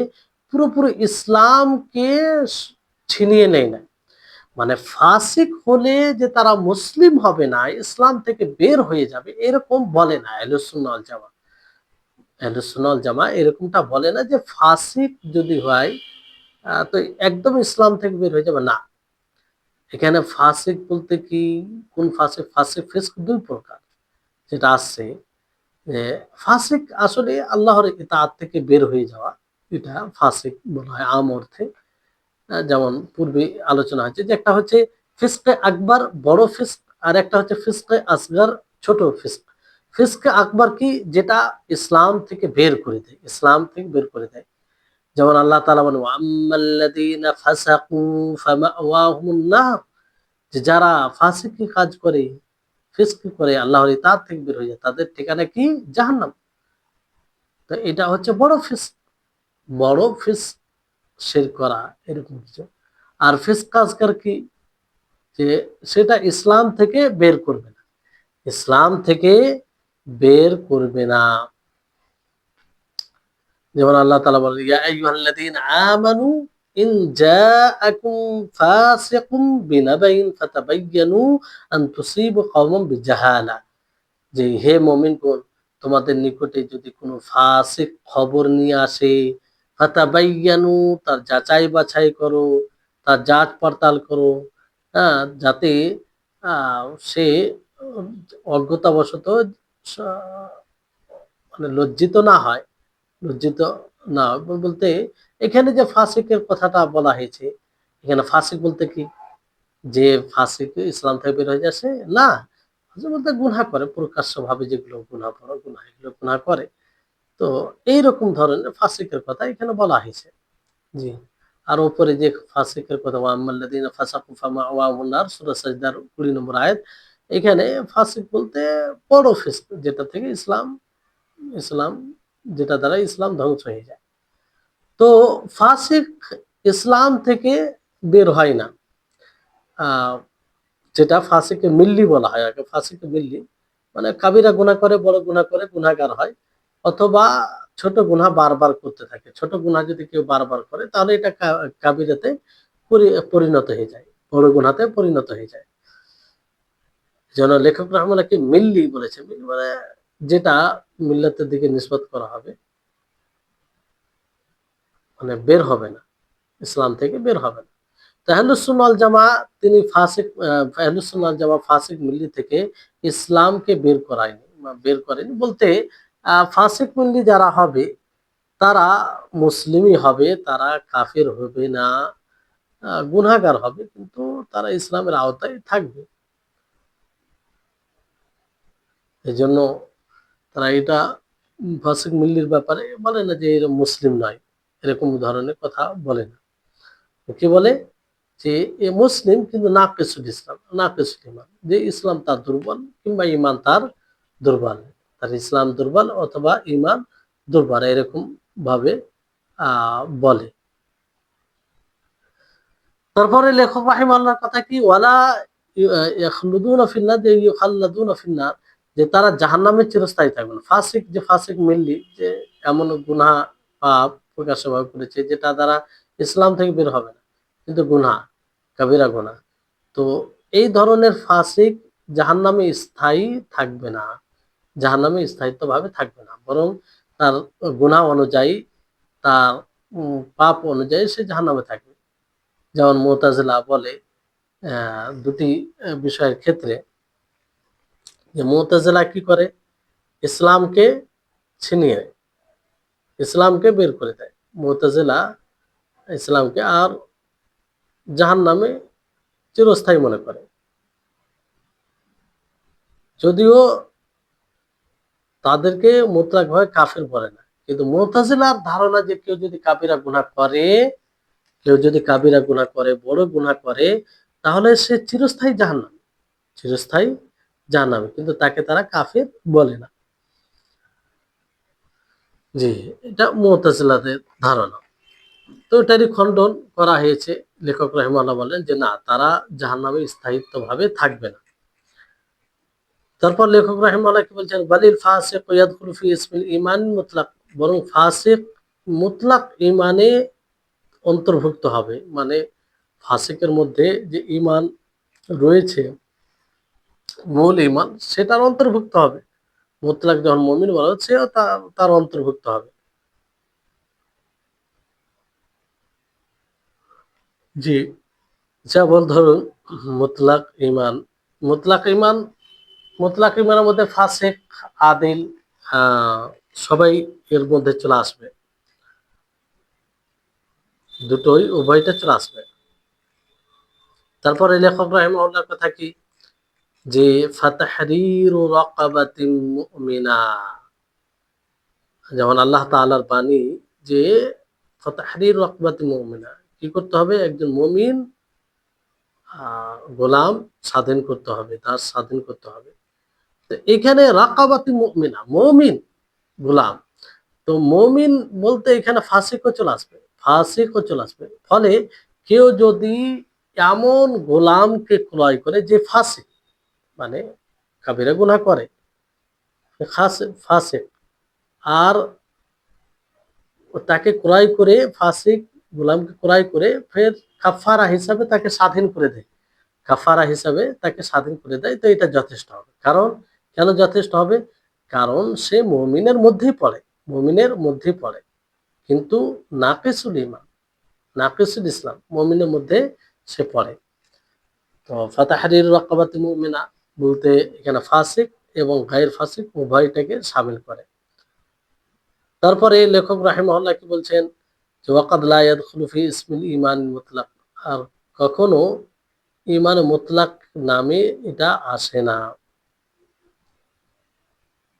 পুরোপুরি ইসলামকে ছিনিয়ে নেয় না। মানে ফাসিক হলে যে তারা মুসলিম হবে না, ইসলাম থেকে বের হয়ে যাবে, এরকম বলে না আহলুস সুন্নাহ ওয়াল জামাআহ। আহলুস সুন্নাহ ওয়াল জামাআহ এরকমটা বলে না যে ফাসিক যদি হয় তো একদম ইসলাম থেকে বের হয়ে যাবে না। এখানে ফাসিক বলতে কি, কোন ফাসিক? ফাসিক ফিস্ক ২ প্রকার যেটা আসছে। যে ফাসিক আসলে আল্লাহর ইতাআত থেকে বের হয়ে যাওয়া, এটা ফাসিক বলা হয় আম অর্থে। যেমন পূর্বে আলোচনা হয়েছে যে একটা হচ্ছে ফিসকে আকবার, বড় ফিস্ক, আর একটা হচ্ছে ফিসকে আসগার, ছোট ফিস্ক। ফিসকে আকবার কি? যেটা ইসলাম থেকে বের করে দেয়, ইসলাম থেকে বের করে দেয়। যেমন আল্লাহ তাআলা বলেন ওয়াম্মাল্লাযীনা ফাসাকু ফামাওয়াহুমুন নার, যে যারা ফাসিকি কাজ করে, ফিসকি করে, আল্লাহর ইতাআত থেকে বের হয়ে যায়, তাদের ঠিকানা কি? জাহান্নাম। তো এটা হচ্ছে বড় ফিস্ক। বড় ফিস্ক শিরক করা, এরকম কিছু। আর ফিসক আসগার কি? যে সেটা ইসলাম থেকে বের করবে না, ইসলাম থেকে বের করবে না। যেমন আল্লাহ তাআলা বলেন ইয়া আইয়ুহাল্লাযীনা আমানু ইন জাআকুম ফাসিকুম বিনাবাইন ফাতাবায়্যানু আন তুসিবু কওমান বিজাহালা, যে হে মুমিনগণ, তোমাদের নিকটে যদি কোনো ফাসিক খবর নিয়ে আসে, ফাতাবায়্যানু, তার যাচাই বাছাই করো, তার যাচ পড়তাল করো, যাতে সে অজ্ঞতাবশত স মানে লজ্জিত না হয়, লজ্জিত না বলতে এখানে যে ফাসিকের কথাটা বলা হয়েছে, এখানে ফাসিক বলতে কি? যে ফাসিক ইসলাম থেকে বের হয়ে যাচ্ছে না, ফাসিক বলতে গুনাহ করে, প্রকাশ্যভাবে যেগুলো গুনাহ, বড় গুনাহ, এগুলো গুনাহ করে। তো এইরকম ধরনের ফাসিকের কথা এখানে বলা হয়েছে। জি। আর উপরে যে ফাসিকের কথা ওয়াম্মাল্লাযীনা ফাসাকু ফামাওয়াহুমুন নার, সূরা সাজদার ২০ নম্বর আয়াত। এখানে ফাসিক বলতে বড় ফিস্ক, যেটা থেকে ইসলাম যেটা দ্বারা ইসলাম ধ্বংস হয়ে যায়। তো ফাসিক ইসলাম থেকে বের হয় না। আ যেটা ফাসিকে মিল্লি বলা হয় আরকি, ফাসিকে মিল্লি। মানে কাবিরা গুনাহ করে, বড় গুনাহ করে গুনাহগার হয়। অথবা ছোট গুনাহ বারবার করতে থাকে। ছোট গুনাহ যদি কেউ বারবার করে তাহলে এটা কাবিরাতে পরিণত হয়ে যায়। বড় গুনাহতে পরিণত হয়ে যায়। এজন্য লেখক রাহমাহুল্লাহকে মিল্লি বলেছে। মিল্লি মানে যেটা মিল্লাতের দিকে নিসবত করা হবে। মানে বের হবে না, ইসলাম থেকে বের হবে না। তো আহলুস সুন্নাহ ওয়াল জামা তিনি ফাসিক, আহলুস সুন্নাহ ওয়াল জামা ফাসিক মিল্লি থেকে ইসলামকে বের করায়নি, বের করেনি বলতে ফাসিক মিল্লি যারা হবে তারা মুসলিমই হবে, তারা কাফের হবে না, গুনাহগার হবে, কিন্তু তারা ইসলামের আওতায় থাকবে। এই জন্য তারা এটা ফাসিক মিল্লির ব্যাপারে বলে না যে এরা মুসলিম নয়, এরকম ধরনের কথা বলে না। কি বলে যে এ মুসলিম কিন্তু নাকিসুল ইসলাম, নাকিসুল ইমান, যে ইসলাম তার দুর্বল কিংবা ইমান তার দুর্বল, তার ইসলাম দুর্বল অথবা ইমান দুর্বল, এরকম ভাবে বলে। তারপরে লেখক রাহিমাহুল্লাহর কথা কি, ওয়ালা ইয়াখলুদুনা ফিন্নার, যে ইউখাল্লাদুনা ফিন্নার, যে তারা জাহান্নামে চিরস্থায়ী থাকবে না। ফাসিক, যে ফাসিক মিল্লি, যে এমন গুনাহ পাপ প্রকাশ্যভাবে করেছে যেটা দ্বারা ইসলাম থেকে বের হবে না, কিন্তু গুনাহ, কাবিরা গুনাহ, তো এই ধরনের ফাসিক জাহান্নামে স্থায়ী থাকবে না, জাহান্নামে স্থায়িত্বভাবে থাকবে না, বরং তার গুনাহ অনুযায়ী, তার পাপ অনুযায়ী সে জাহান্নামে থাকবে। যেমন মুতাজিলা বলে দুটি বিষয়ের ক্ষেত্রে, যে মুতাজিলা কি করে, ইসলামকে ছিনিয়ে নেয়, ইসলামকে বের করে দেয় মুতাজিলা, ইসলামকে আর জাহান্নামে চিরস্থায়ী মনে করে। যদিও তাদেরকে মুতলাকভাবে কাফের বলে না, কিন্তু মুতাজিলার ধারণা যে কেউ যদি কাবিরা গুনাহ করে, কেউ যদি কাবিরা গুনাহ করে, বড় গুনাহ করে, তাহলে সে চিরস্থায়ী জাহান্নামে, চিরস্থায়ী জাহান্নামে, কিন্তু তাকে তারা কাফের বলে না। জি, এটা মুতাজিলাদের ধারণা। তো এটারই খণ্ডন করা হয়েছে। লেখক রাহিমাহুল্লাহ বলেন যে না, তারা জাহান্নামে স্থায়িত্বভাবে থাকবে না। তারপর লেখক রাহিমাহুল্লাহ কি বলছেন, বালিল ফাসিক ইয়াদখুলু ফি ইসমিল ঈমান মুতলাক, বরং ফাসিক মুতলাক ঈমানে অন্তর্ভুক্ত হবে, মানে ফাসিকের মধ্যে যে ঈমান রয়েছে, মূল ঈমান, সেটার অন্তর্ভুক্ত হবে। মুতলাক যখন মুমিন বলা হচ্ছে, সেও তার অন্তর্ভুক্ত হবে। জি, যেমন ধরুন মুতলাক ঈমান, মুতলাক ঈমান, মুতলাক ঈমানের মধ্যে ফাসিক, আদিল, আহ, সবাই এর মধ্যে চলে আসবে, দুটোই, উভয়টা চলে আসবে। তারপরে লেখক রাহিমাহুল্লাহর কথা কি, যে ফাতাহরিরু রাকাবাতিন মুমিনা, যেমন আল্লাহ তাআলার বাণী, যে ফাতাহরিরু রাকাবাতিন মুমিনা, কি করতে হবে, একজন মুমিন গোলাম স্বাধীন করতে হবে, তার স্বাধীন করতে হবে। তো এখানে রাকাবাতি মুমিনা, মুমিন গোলাম, তো মুমিন বলতে এখানে ফাসিকও চলে আসবে, ফাসিকও চলে আসবে। ফলে কেউ যদি এমন গোলামকে ক্রয় করে যে ফাসিক, মানে কাবিরা গুনাহ করে, ফাসিক, আর তাকে ক্রয় করে, ফাসিক গোলামকে ক্রয় করে ফের কাফারা হিসাবে তাকে স্বাধীন করে দেয়, কাফারা হিসাবে তাকে স্বাধীন করে দেয়, তো এটা যথেষ্ট হবে। কারণ, কেন যথেষ্ট হবে, কারণ সে মুমিনের মধ্যেই পড়ে, মুমিনের মধ্যেই পড়ে, কিন্তু নাকিসুল ঈমান, নাকিসুল ইসলাম, মুমিনের মধ্যে সে পড়ে। তো ফাতাহরির রাকাবাতি মুমিনা বলতে এখানে ফাসিক এবং গায়র ফাসিক উভয়টাকে শামিল করে। তারপরে লেখক রাহিমাহুল্লাহ কি বলছেন, যে ওয়াকাদ লা ইয়াদখুলু ফি ইসমিল ঈমান মুতলাক, আর কখনো ঈমান মুতলাক নামে এটা আসে না,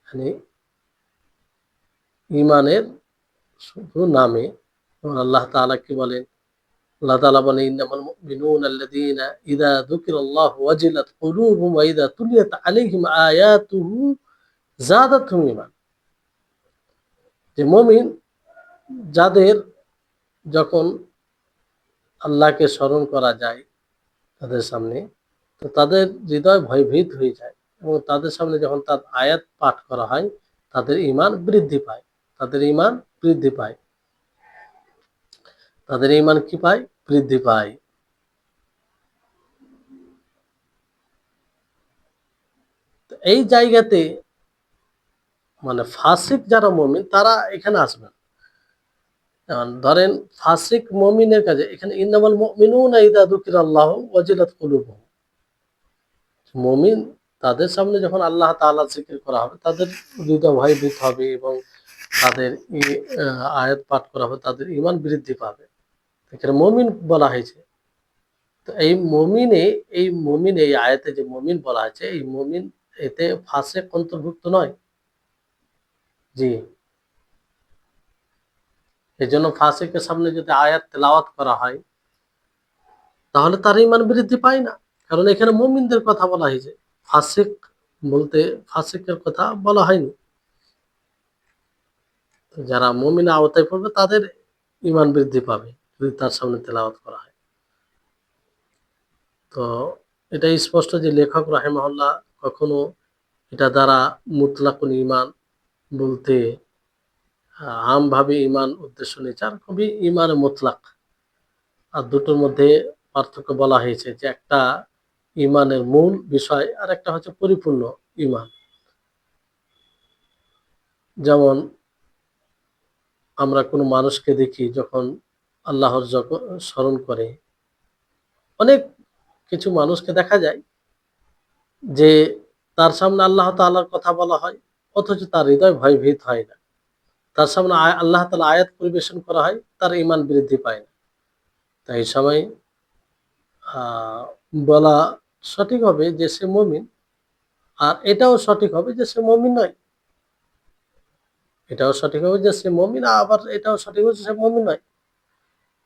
মানে ঈমানের শুধু নামে। আল্লাহ তাআলা কি বলেন, আল্লাহ তাআলা বলেন, ইন্নামাল মুমিনুনা আল্লাযীনা ইযা যুকিরাল্লাহু ওয়াজিলাত কুলুবুহুম ওয়া ইযা তুলিয়াত আলাইহিম আয়াতুহু যাদাতহুম ঈমান, যে মুমিন যাদের যখন আল্লাহকে স্মরণ করা যায় তাদের সামনে, তো তাদের হৃদয় ভয়ভীত হয়ে যায়, এবং তাদের সামনে যখন তার আয়াত পাঠ করা হয়, তাদের ঈমান বৃদ্ধি পায়, তাদের ঈমান বৃদ্ধি পায়, তাদের ঈমান কি পায়, বৃদ্ধি পায়। তো এই জায়গাতে মানে ফাসিক যারা মুমিন তারা এখানে আসবে না, ধরেন ফাসিক মুমিনের কাজে এখানে ইন্নামাল মুমিনুনা ইযা যুকিরাল্লাহু ওয়াজিলাত কুলুবুহুম, মুমিন তাদের সামনে যখন আল্লাহ তাআলা জিকির করা হবে তাদের হৃদয় ভয়ভীত হবে এবং তাদের আয়াত পাঠ করা হবে, তাদের ঈমান বৃদ্ধি পাবে। এখানে মুমিন বলা হয়েছে। তো এই মুমিন এই আয়াতে যে মুমিন বলা হয়েছে, এই মুমিন এতে ফাসিক অন্তর্ভুক্ত নয়। জি, এজন্য ফাসিকের সামনে যদি আয়াত তেলাওয়াত করা হয় তাহলে তার ঈমান বৃদ্ধি পায় না। কারণ এখানে মুমিনদের কথা বলা হয়েছে, ফাসিক বলতে ফাসিকের কথা বলা হয়নি। যারা মুমিনের আওতায় পড়বে তাদের ঈমান বৃদ্ধি পাবে যদি তার সামনে তেলাওয়াত করা হয়। তো এটা স্পষ্ট যে লেখক রাহিমাহুল্লাহ কখনো এটা দ্বারা মুতলাকুল ঈমান বলতে আমভাবে ঈমান উদ্দেশ্য নিয়েছে, আর খুবই ঈমানে মুতলাক। আর দুটোর মধ্যে পার্থক্য বলা হয়েছে যে একটা ঈমানের মূল বিষয় আর একটা হচ্ছে পরিপূর্ণ ঈমান। যেমন আমরা কোনো মানুষকে দেখি যখন আল্লাহর স্মরণ করে, অনেক কিছু মানুষকে দেখা যায় যে তার সামনে আল্লাহ তাআলার কথা বলা হয় অথচ তার হৃদয় ভয়ভীত হয় না। তার সামনে আল্লাহ তাআলা আয়াত পরিবেশন করা হয়, তার ঈমান বৃদ্ধি পায় না। তাই এই সময় বলা সঠিক হবে যে সে মুমিন, আর এটাও সঠিক হবে যে সে মুমিন নয়। এটাও সঠিক হবে যে সে মুমিন, আবার এটাও সঠিক হবে যে সে মুমিন নয়।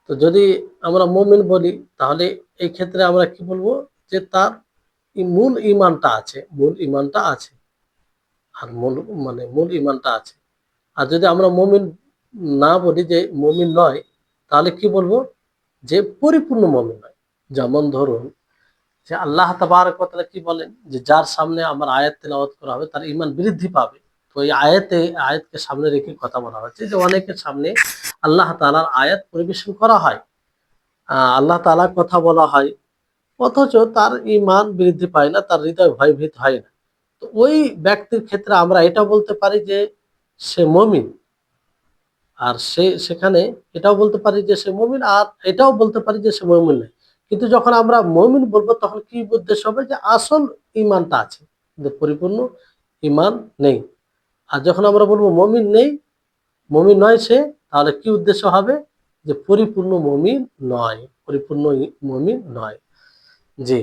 তো যদি আমরা মুমিন বলি তাহলে এই ক্ষেত্রে আমরা কি বলবো যে তার মূল ঈমানটা আছে, মূল ঈমানটা আছে। আর মূল ঈমানটা আছে। আর যদি আমরা মুমিন না বলি যে মুমিন নয়, তাহলে কি বলবো যে পরিপূর্ণ মুমিন নয়। যেমন ধরুন যে আল্লাহ তাবারক ওয়া তাআলা কি বলেন যে যার সামনে আমার আয়াত তেলাওয়াত করা হবে তার ঈমান বৃদ্ধি পাবে। তো এই আয়াতকে সামনে রেখে কথা বলা হচ্ছে যে অনেকের সামনে আল্লাহ তাআলার আয়াত পরিবেশন করা হয়, আল্লাহ তাআলার কথা বলা হয়, অথচ তার ঈমান বৃদ্ধি পায় না, তার হৃদয় ভয়ভীত হয় না। তো ওই ব্যক্তির ক্ষেত্রে আমরা এটা বলতে পারি যে সে মুমিন। আর সেখানে এটাও বলতে পারি যে সে মুমিন, আর এটাও বলতে পারি যে সে মুমিন নয়। কিন্তু যখন আমরা মুমিন বলবো তখন কি উদ্দেশ্য হবে যে আসল ঈমানটা আছে, কিন্তু পরিপূর্ণ ঈমান নেই। আর যখন আমরা বলবো মুমিন নেই, মুমিন নয় সে, তাহলে কি উদ্দেশ্য হবে যে পরিপূর্ণ মুমিন নয়, পরিপূর্ণ মুমিন নয়। জি,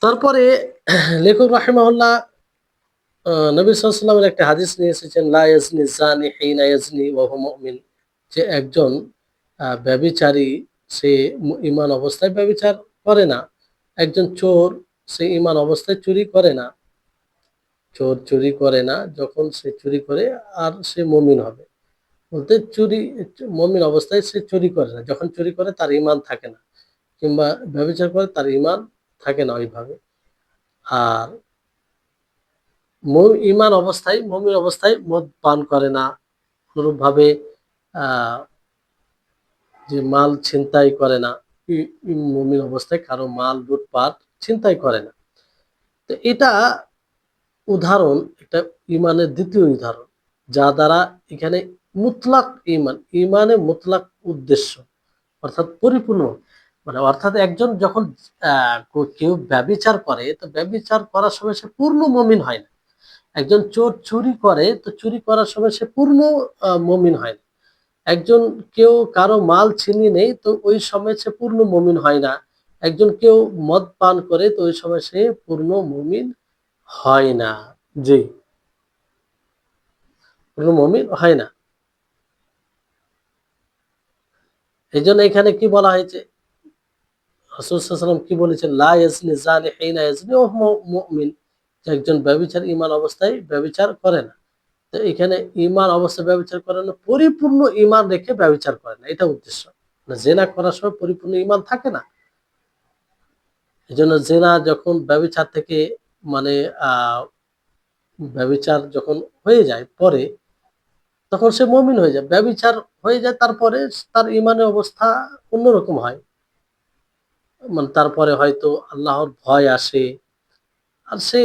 তারপরে লেখক রাহিমাহুল্লাহ নবী সাল্লাল্লাহু আলাইহি ওয়াসাল্লামের একটা হাদিস নিয়ে এসেছেন, লা ইয়াজনি যানি হিনা ইয়াজনি ওয়া হুয়া মুমিন, যে একজন ব্যভিচারী সে ঈমান অবস্থায় ব্যভিচার করে না। একজন চোর সে ঈমান অবস্থায় চুরি করে না। চোর চুরি করে না, যখন সে চুরি করে আর সে মুমিন হবে। বলতে মুমিন অবস্থায় সে চুরি করে না। যখন চুরি করে তার ঈমান থাকে না। কিংবা ব্যভিচার করে তার ঈমান থাকে না ওইভাবে। আর মুমিন অবস্থায় মদ পান করে না। অনুরূপভাবে আহ যে মাল ছিনতাই করে না, মুমিন অবস্থায় কারো মাল লুটপাট ছিনতাই করে না। তো এটা উদাহরণ, এটা ঈমানের দ্বিতীয় উদাহরণ, যা দ্বারা এখানে মুতলাক ঈমান, ঈমানে মুতলাক উদ্দেশ্য, অর্থাৎ পরিপূর্ণ, অর্থাৎ একজন যখন কেউ ব্যভিচার করে তো ব্যভিচার করার সময় সে পূর্ণ মুমিন হয় না। একজন চোর চুরি করে তো চুরি করার সময় সে পূর্ণ মুমিন হয় না। একজন কেউ কারো মাল ছিনিয়ে নেয় তো ওই সময় সে পূর্ণ মুমিন হয় না। একজন কেউ মদ পান করে তো ওই সময় সে পূর্ণ মুমিন হয় না। জি, পূর্ণ মুমিন হয় না। এই জন্য এখানে কি বলা হয়েছে, রাসূল সাল্লাল্লাহু আলাইহি ওয়াসাল্লাম কি বলেছেন, লা ইয়াজনি যানি হিনা ইয়াজনি ওয়া হুয়া মুমিন, যে একজন ব্যভিচারী ঈমান অবস্থায় ব্যভিচার করে না। তো এখানে ঈমান অবস্থায় ব্যভিচার করে না, পরিপূর্ণ ঈমান রেখে ব্যভিচার করে না, এটা উদ্দেশ্য। জেনা করার সময় পরিপূর্ণ ঈমান থাকে না। এজন্য জেনা যখন ব্যভিচার থেকে মানে আহ ব্যভিচার যখন হয়ে যায় পরে, তখন সে মুমিন হয়ে যায়। ব্যভিচার হয়ে যায় তারপরে তার ঈমানের অবস্থা অন্যরকম হয়। তারপরে হয়তো আল্লাহর ভয় আসে, আর সে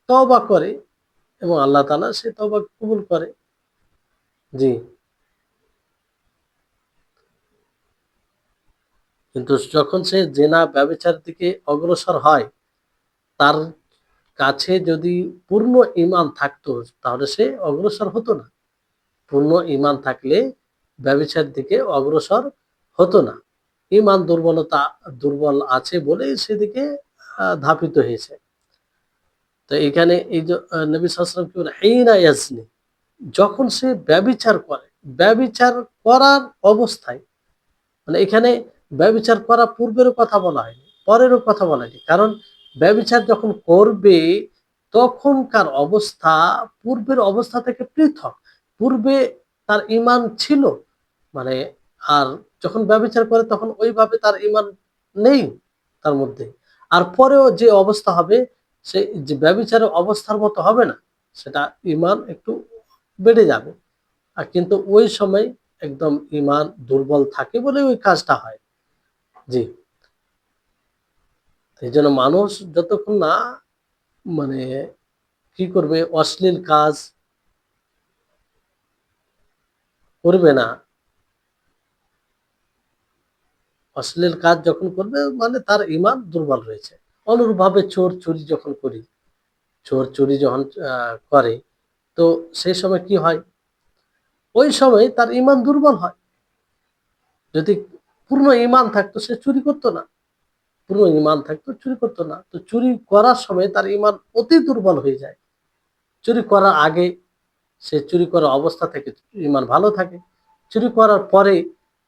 তওবা করে এবং আল্লাহ তাআলা সে তওবা কবুল করে। জি। কিন্তু যখন সে জেনা ব্যভিচার দিকে অগ্রসর হয়, তার কাছে যদি পূর্ণ ঈমান থাকতো তাহলে সে অগ্রসর হতো না। পূর্ণ ঈমান থাকলে ব্যভিচার দিকে অগ্রসর হতো না। ঈমান দুর্বল আছে বলেই সেদিকে ধাবিত হয়েছে। তো এখানে এই যে নবী সাল্লাল্লাহু আলাইহি ওয়াসাল্লাম কি বলে, হিনা ইয়াজনি, যখন সে ব্যভিচার করে, ব্যভিচার করার অবস্থায়, মানে এখানে ব্যভিচার করা পূর্বেরও কথা বলা হয়নি, পরেরও কথা বলা হয়নি। কারণ ব্যভিচার যখন করবে তখনকার অবস্থা পূর্বের অবস্থা থেকে পৃথক। পূর্বে তার ঈমান ছিল, মানে, আর যখন ব্যভিচার করে তখন ওইভাবে তার ঈমান নেই তার মধ্যে। আর পরেও যে অবস্থা হবে, সে যে ব্যভিচারের অবস্থার মতো হবে না, সেটা ঈমান একটু বেড়ে যাবে। আর কিন্তু ওই সময় একদম ঈমান দুর্বল থাকে বলে ওই কাজটা হয়। জি। এই জন্য মানুষ যতক্ষণ না, মানে, কি করবে, অশ্লীল কাজ করবে না, অশ্লীল কাজ যখন করবে মানে তার ঈমান দুর্বল রয়েছে। অনুরূপভাবে চোর চুরি যখন করি, চোর চুরি যখন করে, তো সেই সময় কি হয়, ওই সময় তার ঈমান দুর্বল হয়। যদি পূর্ণ ঈমান থাকতো সে চুরি করতো না, পূর্ণ ঈমান থাকতো চুরি করতো না। তো চুরি করার সময় তার ঈমান অতি দুর্বল হয়ে যায়। চুরি করার আগে সে চুরি করার অবস্থা থেকে ঈমান ভালো থাকে, চুরি করার পরে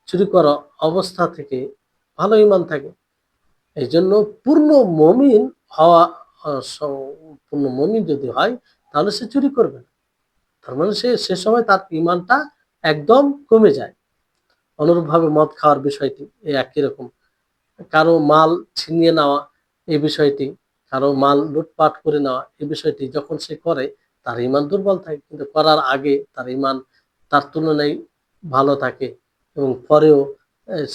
চুরি করা অবস্থা থেকে ভালো ঈমান থাকে। এই জন্য পূর্ণ মমিন হওয়া, পূর্ণ মমিন যদি হয় তাহলে সে চুরি করবে না। তার মানে সে সময় তার ঈমানটা একদম কমে যায়। অনুরূপভাবে মদ খাওয়ার বিষয়টি এই একই রকম। কারো মাল ছিনিয়ে নেওয়া এই বিষয়টি, কারো মাল লুটপাট করে নেওয়া এই বিষয়টি যখন সে করে তার ঈমান দুর্বল থাকে, কিন্তু করার আগে তার ঈমান তার তুলনায় ভালো থাকে, এবং পরেও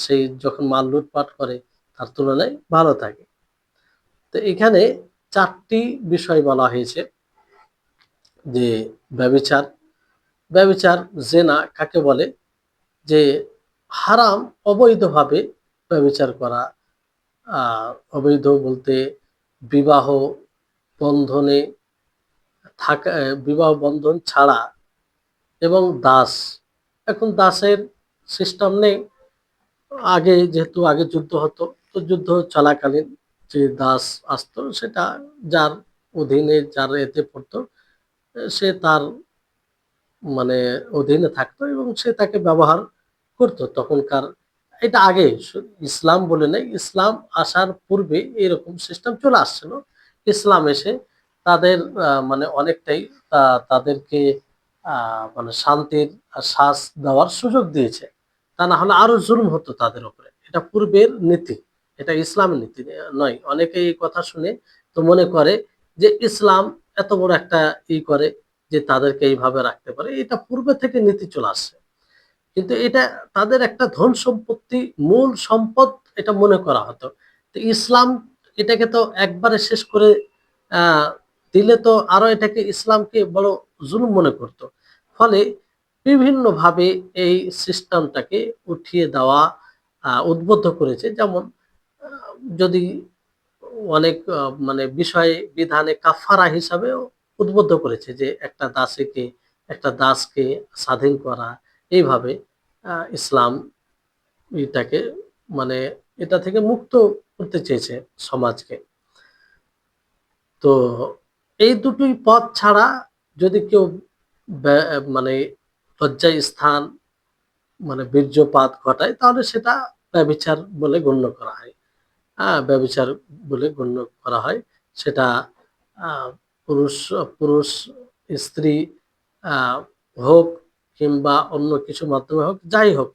সেই যখন মাল লুটপাট করে তার তুলনায় ভালো থাকে। তো এখানে চারটি বিষয় বলা হয়েছে, যে ব্যভিচার, ব্যভিচার জেনা কাকে বলে, যে হারাম অবৈধভাবে ব্যভিচার করা। অবৈধ বলতে বিবাহ বন্ধনে থাকা, বিবাহ বন্ধন ছাড়া, এবং দাস। এখন দাসের সিস্টেম নেই। আগে যেহেতু আগে যুদ্ধ হতো, তো যুদ্ধ চলাকালীন যে দাস আসতো সেটা যার অধীনে, যার এতে পড়তো, সে তার, মানে, অধীনে থাকতো এবং সে তাকে ব্যবহার করতো তখনকার। এটা আগে, ইসলাম বলে নেই, ইসলাম আসার পূর্বে এরকম সিস্টেম চলে আসছিল। ইসলাম এসে তাদের মানে অনেকটাই তাদেরকে মানে শান্তির শ্বাস দেওয়ার সুযোগ দিয়েছে। তা না হলে আরো জুলুম হতো তাদের উপরে। এটা পূর্বের নীতি, এটা ইসলামের নীতি নয়। অনেকে এই কথা শুনে তো মনে করে যে ইসলাম এত বড় একটা করে যে তাদেরকে এইভাবে রাখতে পারে, এটা পূর্বে থেকে নীতি চলে আসছে। কিন্তু এটা তাদের একটা ধন সম্পত্তি, মূল সম্পদ এটা মনে করা হতো। তো ইসলাম এটাকে তো একবারে শেষ করে আহ দিলে তো আরো এটাকে, ইসলামকে বড় জুলুম মনে করত। ফলে বিভিন্নভাবে এই সিস্টেমটাকে উঠিয়ে দেওয়া, উদ্বুদ্ধ করেছে। যেমন যদি অনেক মানে বিষয় বিধানে কাফারা হিসাবেও উদ্বুদ্ধ করেছে, যে একটা দাসকে স্বাধীন করা। এইভাবে ইসলাম এটাকে, মানে, এটা থেকে মুক্ত করতে চেয়েছে সমাজকে। তো এই দুটোই পথ ছাড়া যদি কেউ মানে লজ্জায় স্থান, মানে বীর্যপাত ঘটায়, তাহলে সেটা ব্যভিচার বলে গণ্য করা হয়। ব্যভিচার বলে গণ্য করা হয়। সেটা আহ, পুরুষ পুরুষ স্ত্রী আহ, হোক, কিংবা অন্য কিছু মাধ্যমে হোক, যাই হোক।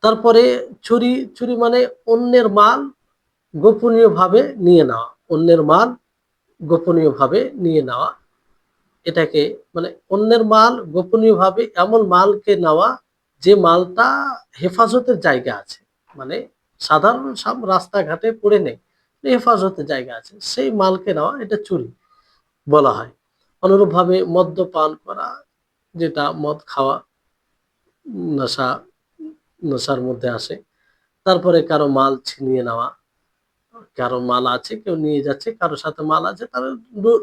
তারপরে চুরি, চুরি মানে অন্যের মাল গোপনীয়ভাবে নিয়ে নেওয়া, অন্যের মাল গোপনীয়ভাবে নিয়ে নেওয়া। এটাকে, মানে, অন্যের মাল গোপনীয়ভাবে, এমন মালকে নেওয়া যে মালটা হেফাজতের জায়গা আছে, মানে সাধারণ সব রাস্তাঘাটে পড়ে নেই, হেফাজতের জায়গা আছে, সেই মালকে নেওয়া, এটা চুরি বলা হয়। অনুরূপভাবে মদ্যপান করা, যেটা মদ খাওয়া, নেশার মধ্যে আসে। তারপরে কারো মাল ছিনিয়ে নেওয়া, কারো মাল আছে কেউ নিয়ে যাচ্ছে, কারো সাথে মাল আছে তার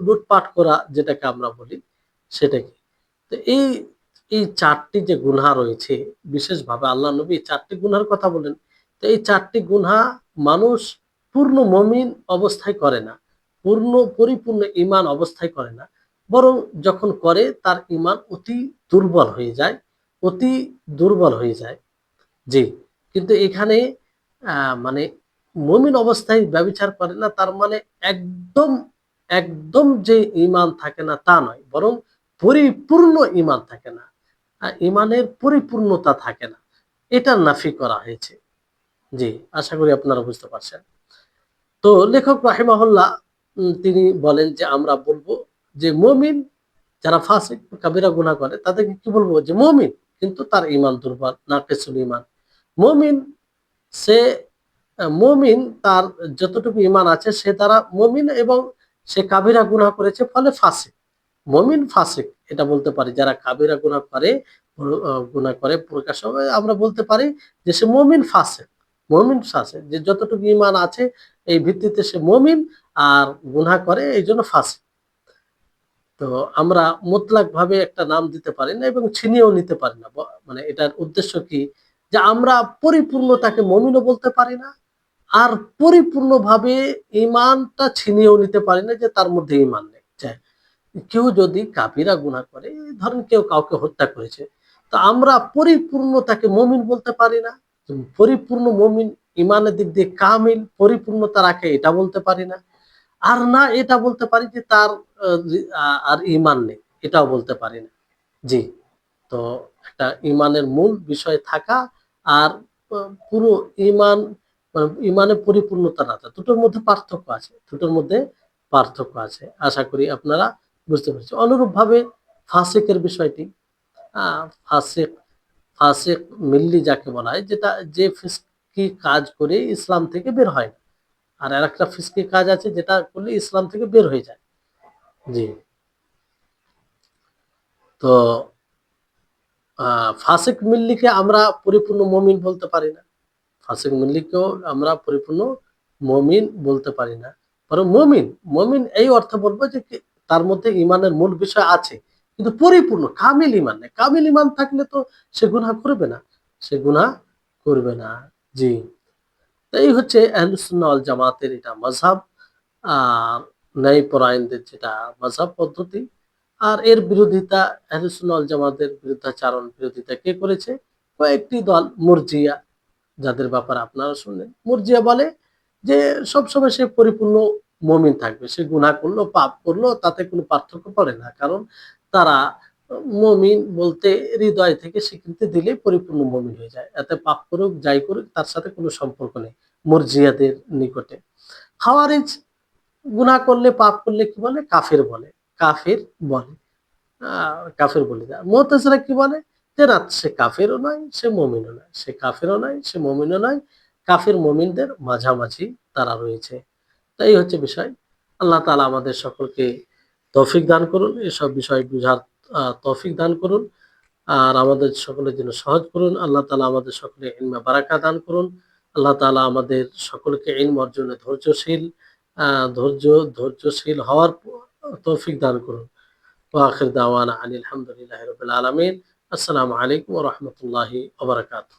লুটপাট করা, যেটাকে আমরা বলি সেটা কি। তো এই এই চারটি যে গুনহা রয়েছে, বিশেষভাবে আল্লাহ নবী চারটি গুনহার কথা বলেন। তো এই চারটি গুনহা মানুষ পূর্ণ মমিন অবস্থায় করে না, পরিপূর্ণ ইমান অবস্থায় করে না, বরং যখন করে তার ইমান অতি দুর্বল হয়ে যায়, অতি দুর্বল হয়ে যায়। জি, কিন্তু এখানে মানে মুমিন অবস্থায় ব্যভিচার করে না তার মানে একদম একদম যে ঈমান থাকে না তা নয়, বরং পরিপূর্ণ ঈমান থাকে না। ঈমানের পরিপূর্ণতা থাকে না। এটার নাফি করা হয়েছে। জি, আশা করি আপনারা বুঝতে পারছেন। তো লেখক রাহিমাহুল্লাহ তিনি বলেন যে আমরা বলবো যে মুমিন যারা ফাসিক কাবিরা গুনাহ করে তাদেরকে কি বলবো, যে মুমিন কিন্তু তার ঈমান দুর্বল, নাকিসুল ঈমান। মুমিন সে মুমিন তার যতটুকু ঈমান আছে সে তারা মুমিন, এবং সে কাবিরা গুনাহ করেছে ফলে ফাসিক। মুমিন ফাসিক এটা বলতে পারি, যারা কাবিরা গুনাহ করে, গুনাহ করে প্রকাশ্যে আমরা বলতে পারি যে সে মুমিন ফাসিক। মুমিন ফাসিক যে যতটুকু ঈমান আছে এই ভিত্তিতে সে মুমিন, আর গুনাহ করে এইজন্য ফাসিক। তো আমরা মুতলাক ভাবে একটা নাম দিতে পারি না এবং ছিনিয়েও নিতে পারি না। মানে এটার উদ্দেশ্য কি, যে আমরা পরিপূর্ণ তাকে মুমিনও বলতে পারি না, আর পরিপূর্ণভাবে ঈমানটা ছিনিয়েও নিতে পারি না যে তার মধ্যে ঈমান নেই। কেউ যদি কাবিরা গুনাহ করে, ধরেন কেউ কাউকে হত্যা করেছে, তো আমরা পরিপূর্ণ তাকে মুমিন বলতে পারি না। পরিপূর্ণ মুমিন ঈমানের দিক দিয়ে কামিল পরিপূর্ণতা রাখে এটা বলতে পারি না। আর না এটা বলতে পারি যে তার আর ঈমান নেই, এটাও বলতে পারি না। জি, তো একটা ঈমানের মূল বিষয় থাকা, আর পুরো ঈমান ঈমানের পরিপূর্ণতা না থাকা, দুটোর মধ্যে পার্থক্য আছে, দুটোর মধ্যে পার্থক্য আছে। আশা করি আপনারা বুঝতে পেরেছেন। অনুরূপভাবে ফাসিকের বিষয়টি, ফাসিক ফাসিক মিল্লি যাকে বলা হয়, যেটা যে ফিসকি কাজ করে ইসলাম থেকে বের হয় না। আর আরেকটা ফিসকি কাজ আছে যেটা করলে ইসলাম থেকে বের হয়ে যায়। জি, তো ফাসিক মিল্লিকে আমরা পরিপূর্ণ মুমিন বলতে পারি না। ফাসিক মিল্লিকেও আমরা পরিপূর্ণ মুমিন বলতে পারি না। বরং মুমিন, মুমিন এই অর্থে বলবো যে তার মধ্যে ঈমানের মূল বিষয় আছে। কিন্তু পরিপূর্ণ কামিল ঈমান নেই। কামিল ঈমান থাকলে তো সে গুনাহ করবে না। সে গুনাহ করবে না। জি। তো এই হচ্ছে আহলুস সুন্নাহ ওয়াল জামাতের এটা মাযহাব। আর ন্যায় পরায়ণদের যেটা মাযহাব পদ্ধতি। আর এর বিরোধিতা আহলুস সুন্নাহ ওয়াল জামাতের বিরুদ্ধাচারণ, বিরোধিতা কে করেছে? কয়েকটি দল, মুরজিয়া, যাদের ব্যাপারে আপনারা শুনলেন। মুরজিয়া বলে যে সবসময় সে পরিপূর্ণ মুমিন থাকবে। সে গুনাহ করলো, পাপ করলো তাতে কোনো পার্থক্য পড়ে না। কারণ তারা মুমিন বলতে হৃদয় থেকে স্বীকৃতি দিলেই পরিপূর্ণ মুমিন হয়ে যায়। এতে পাপ করুক, যাই করুক তার সাথে কোনো সম্পর্ক নেই মুরজিয়াদের নিকটে। খাওয়ারিজ গুনাহ করলে, পাপ করলে কি বলে? কাফের বলে। কাফের বলে। কাফের বলে দেয়। মু'তাজিলা কি বলে? যে না, সে কাফেরও নয়, সে মুমিনও নয়। সে কাফেরও নয়, সে মুমিনও নয়। কাফের মুমিনদের মাঝামাঝি তারা রয়েছে। তো এই হচ্ছে বিষয়। আল্লাহ তাআলা আমাদের সকলকে তৌফিক দান করুন। এসব বিষয় বুঝার তৌফিক দান করুন। আর আমাদের সকলের জন্য সহজ করুন। আল্লাহ তাআলা আমাদের সকলে ইলমে বারাকা দান করুন। আল্লাহ তাআলা আমাদের সকলকে ইলম অর্জনে ধৈর্যশীল আ ধৈর্য ধৈর্যশীল হওয়ার তৌফিক দান করুন। وآخر دعوانا أن الحمد لله رب العالمين. السلام عليكم ورحمة الله وبركاته.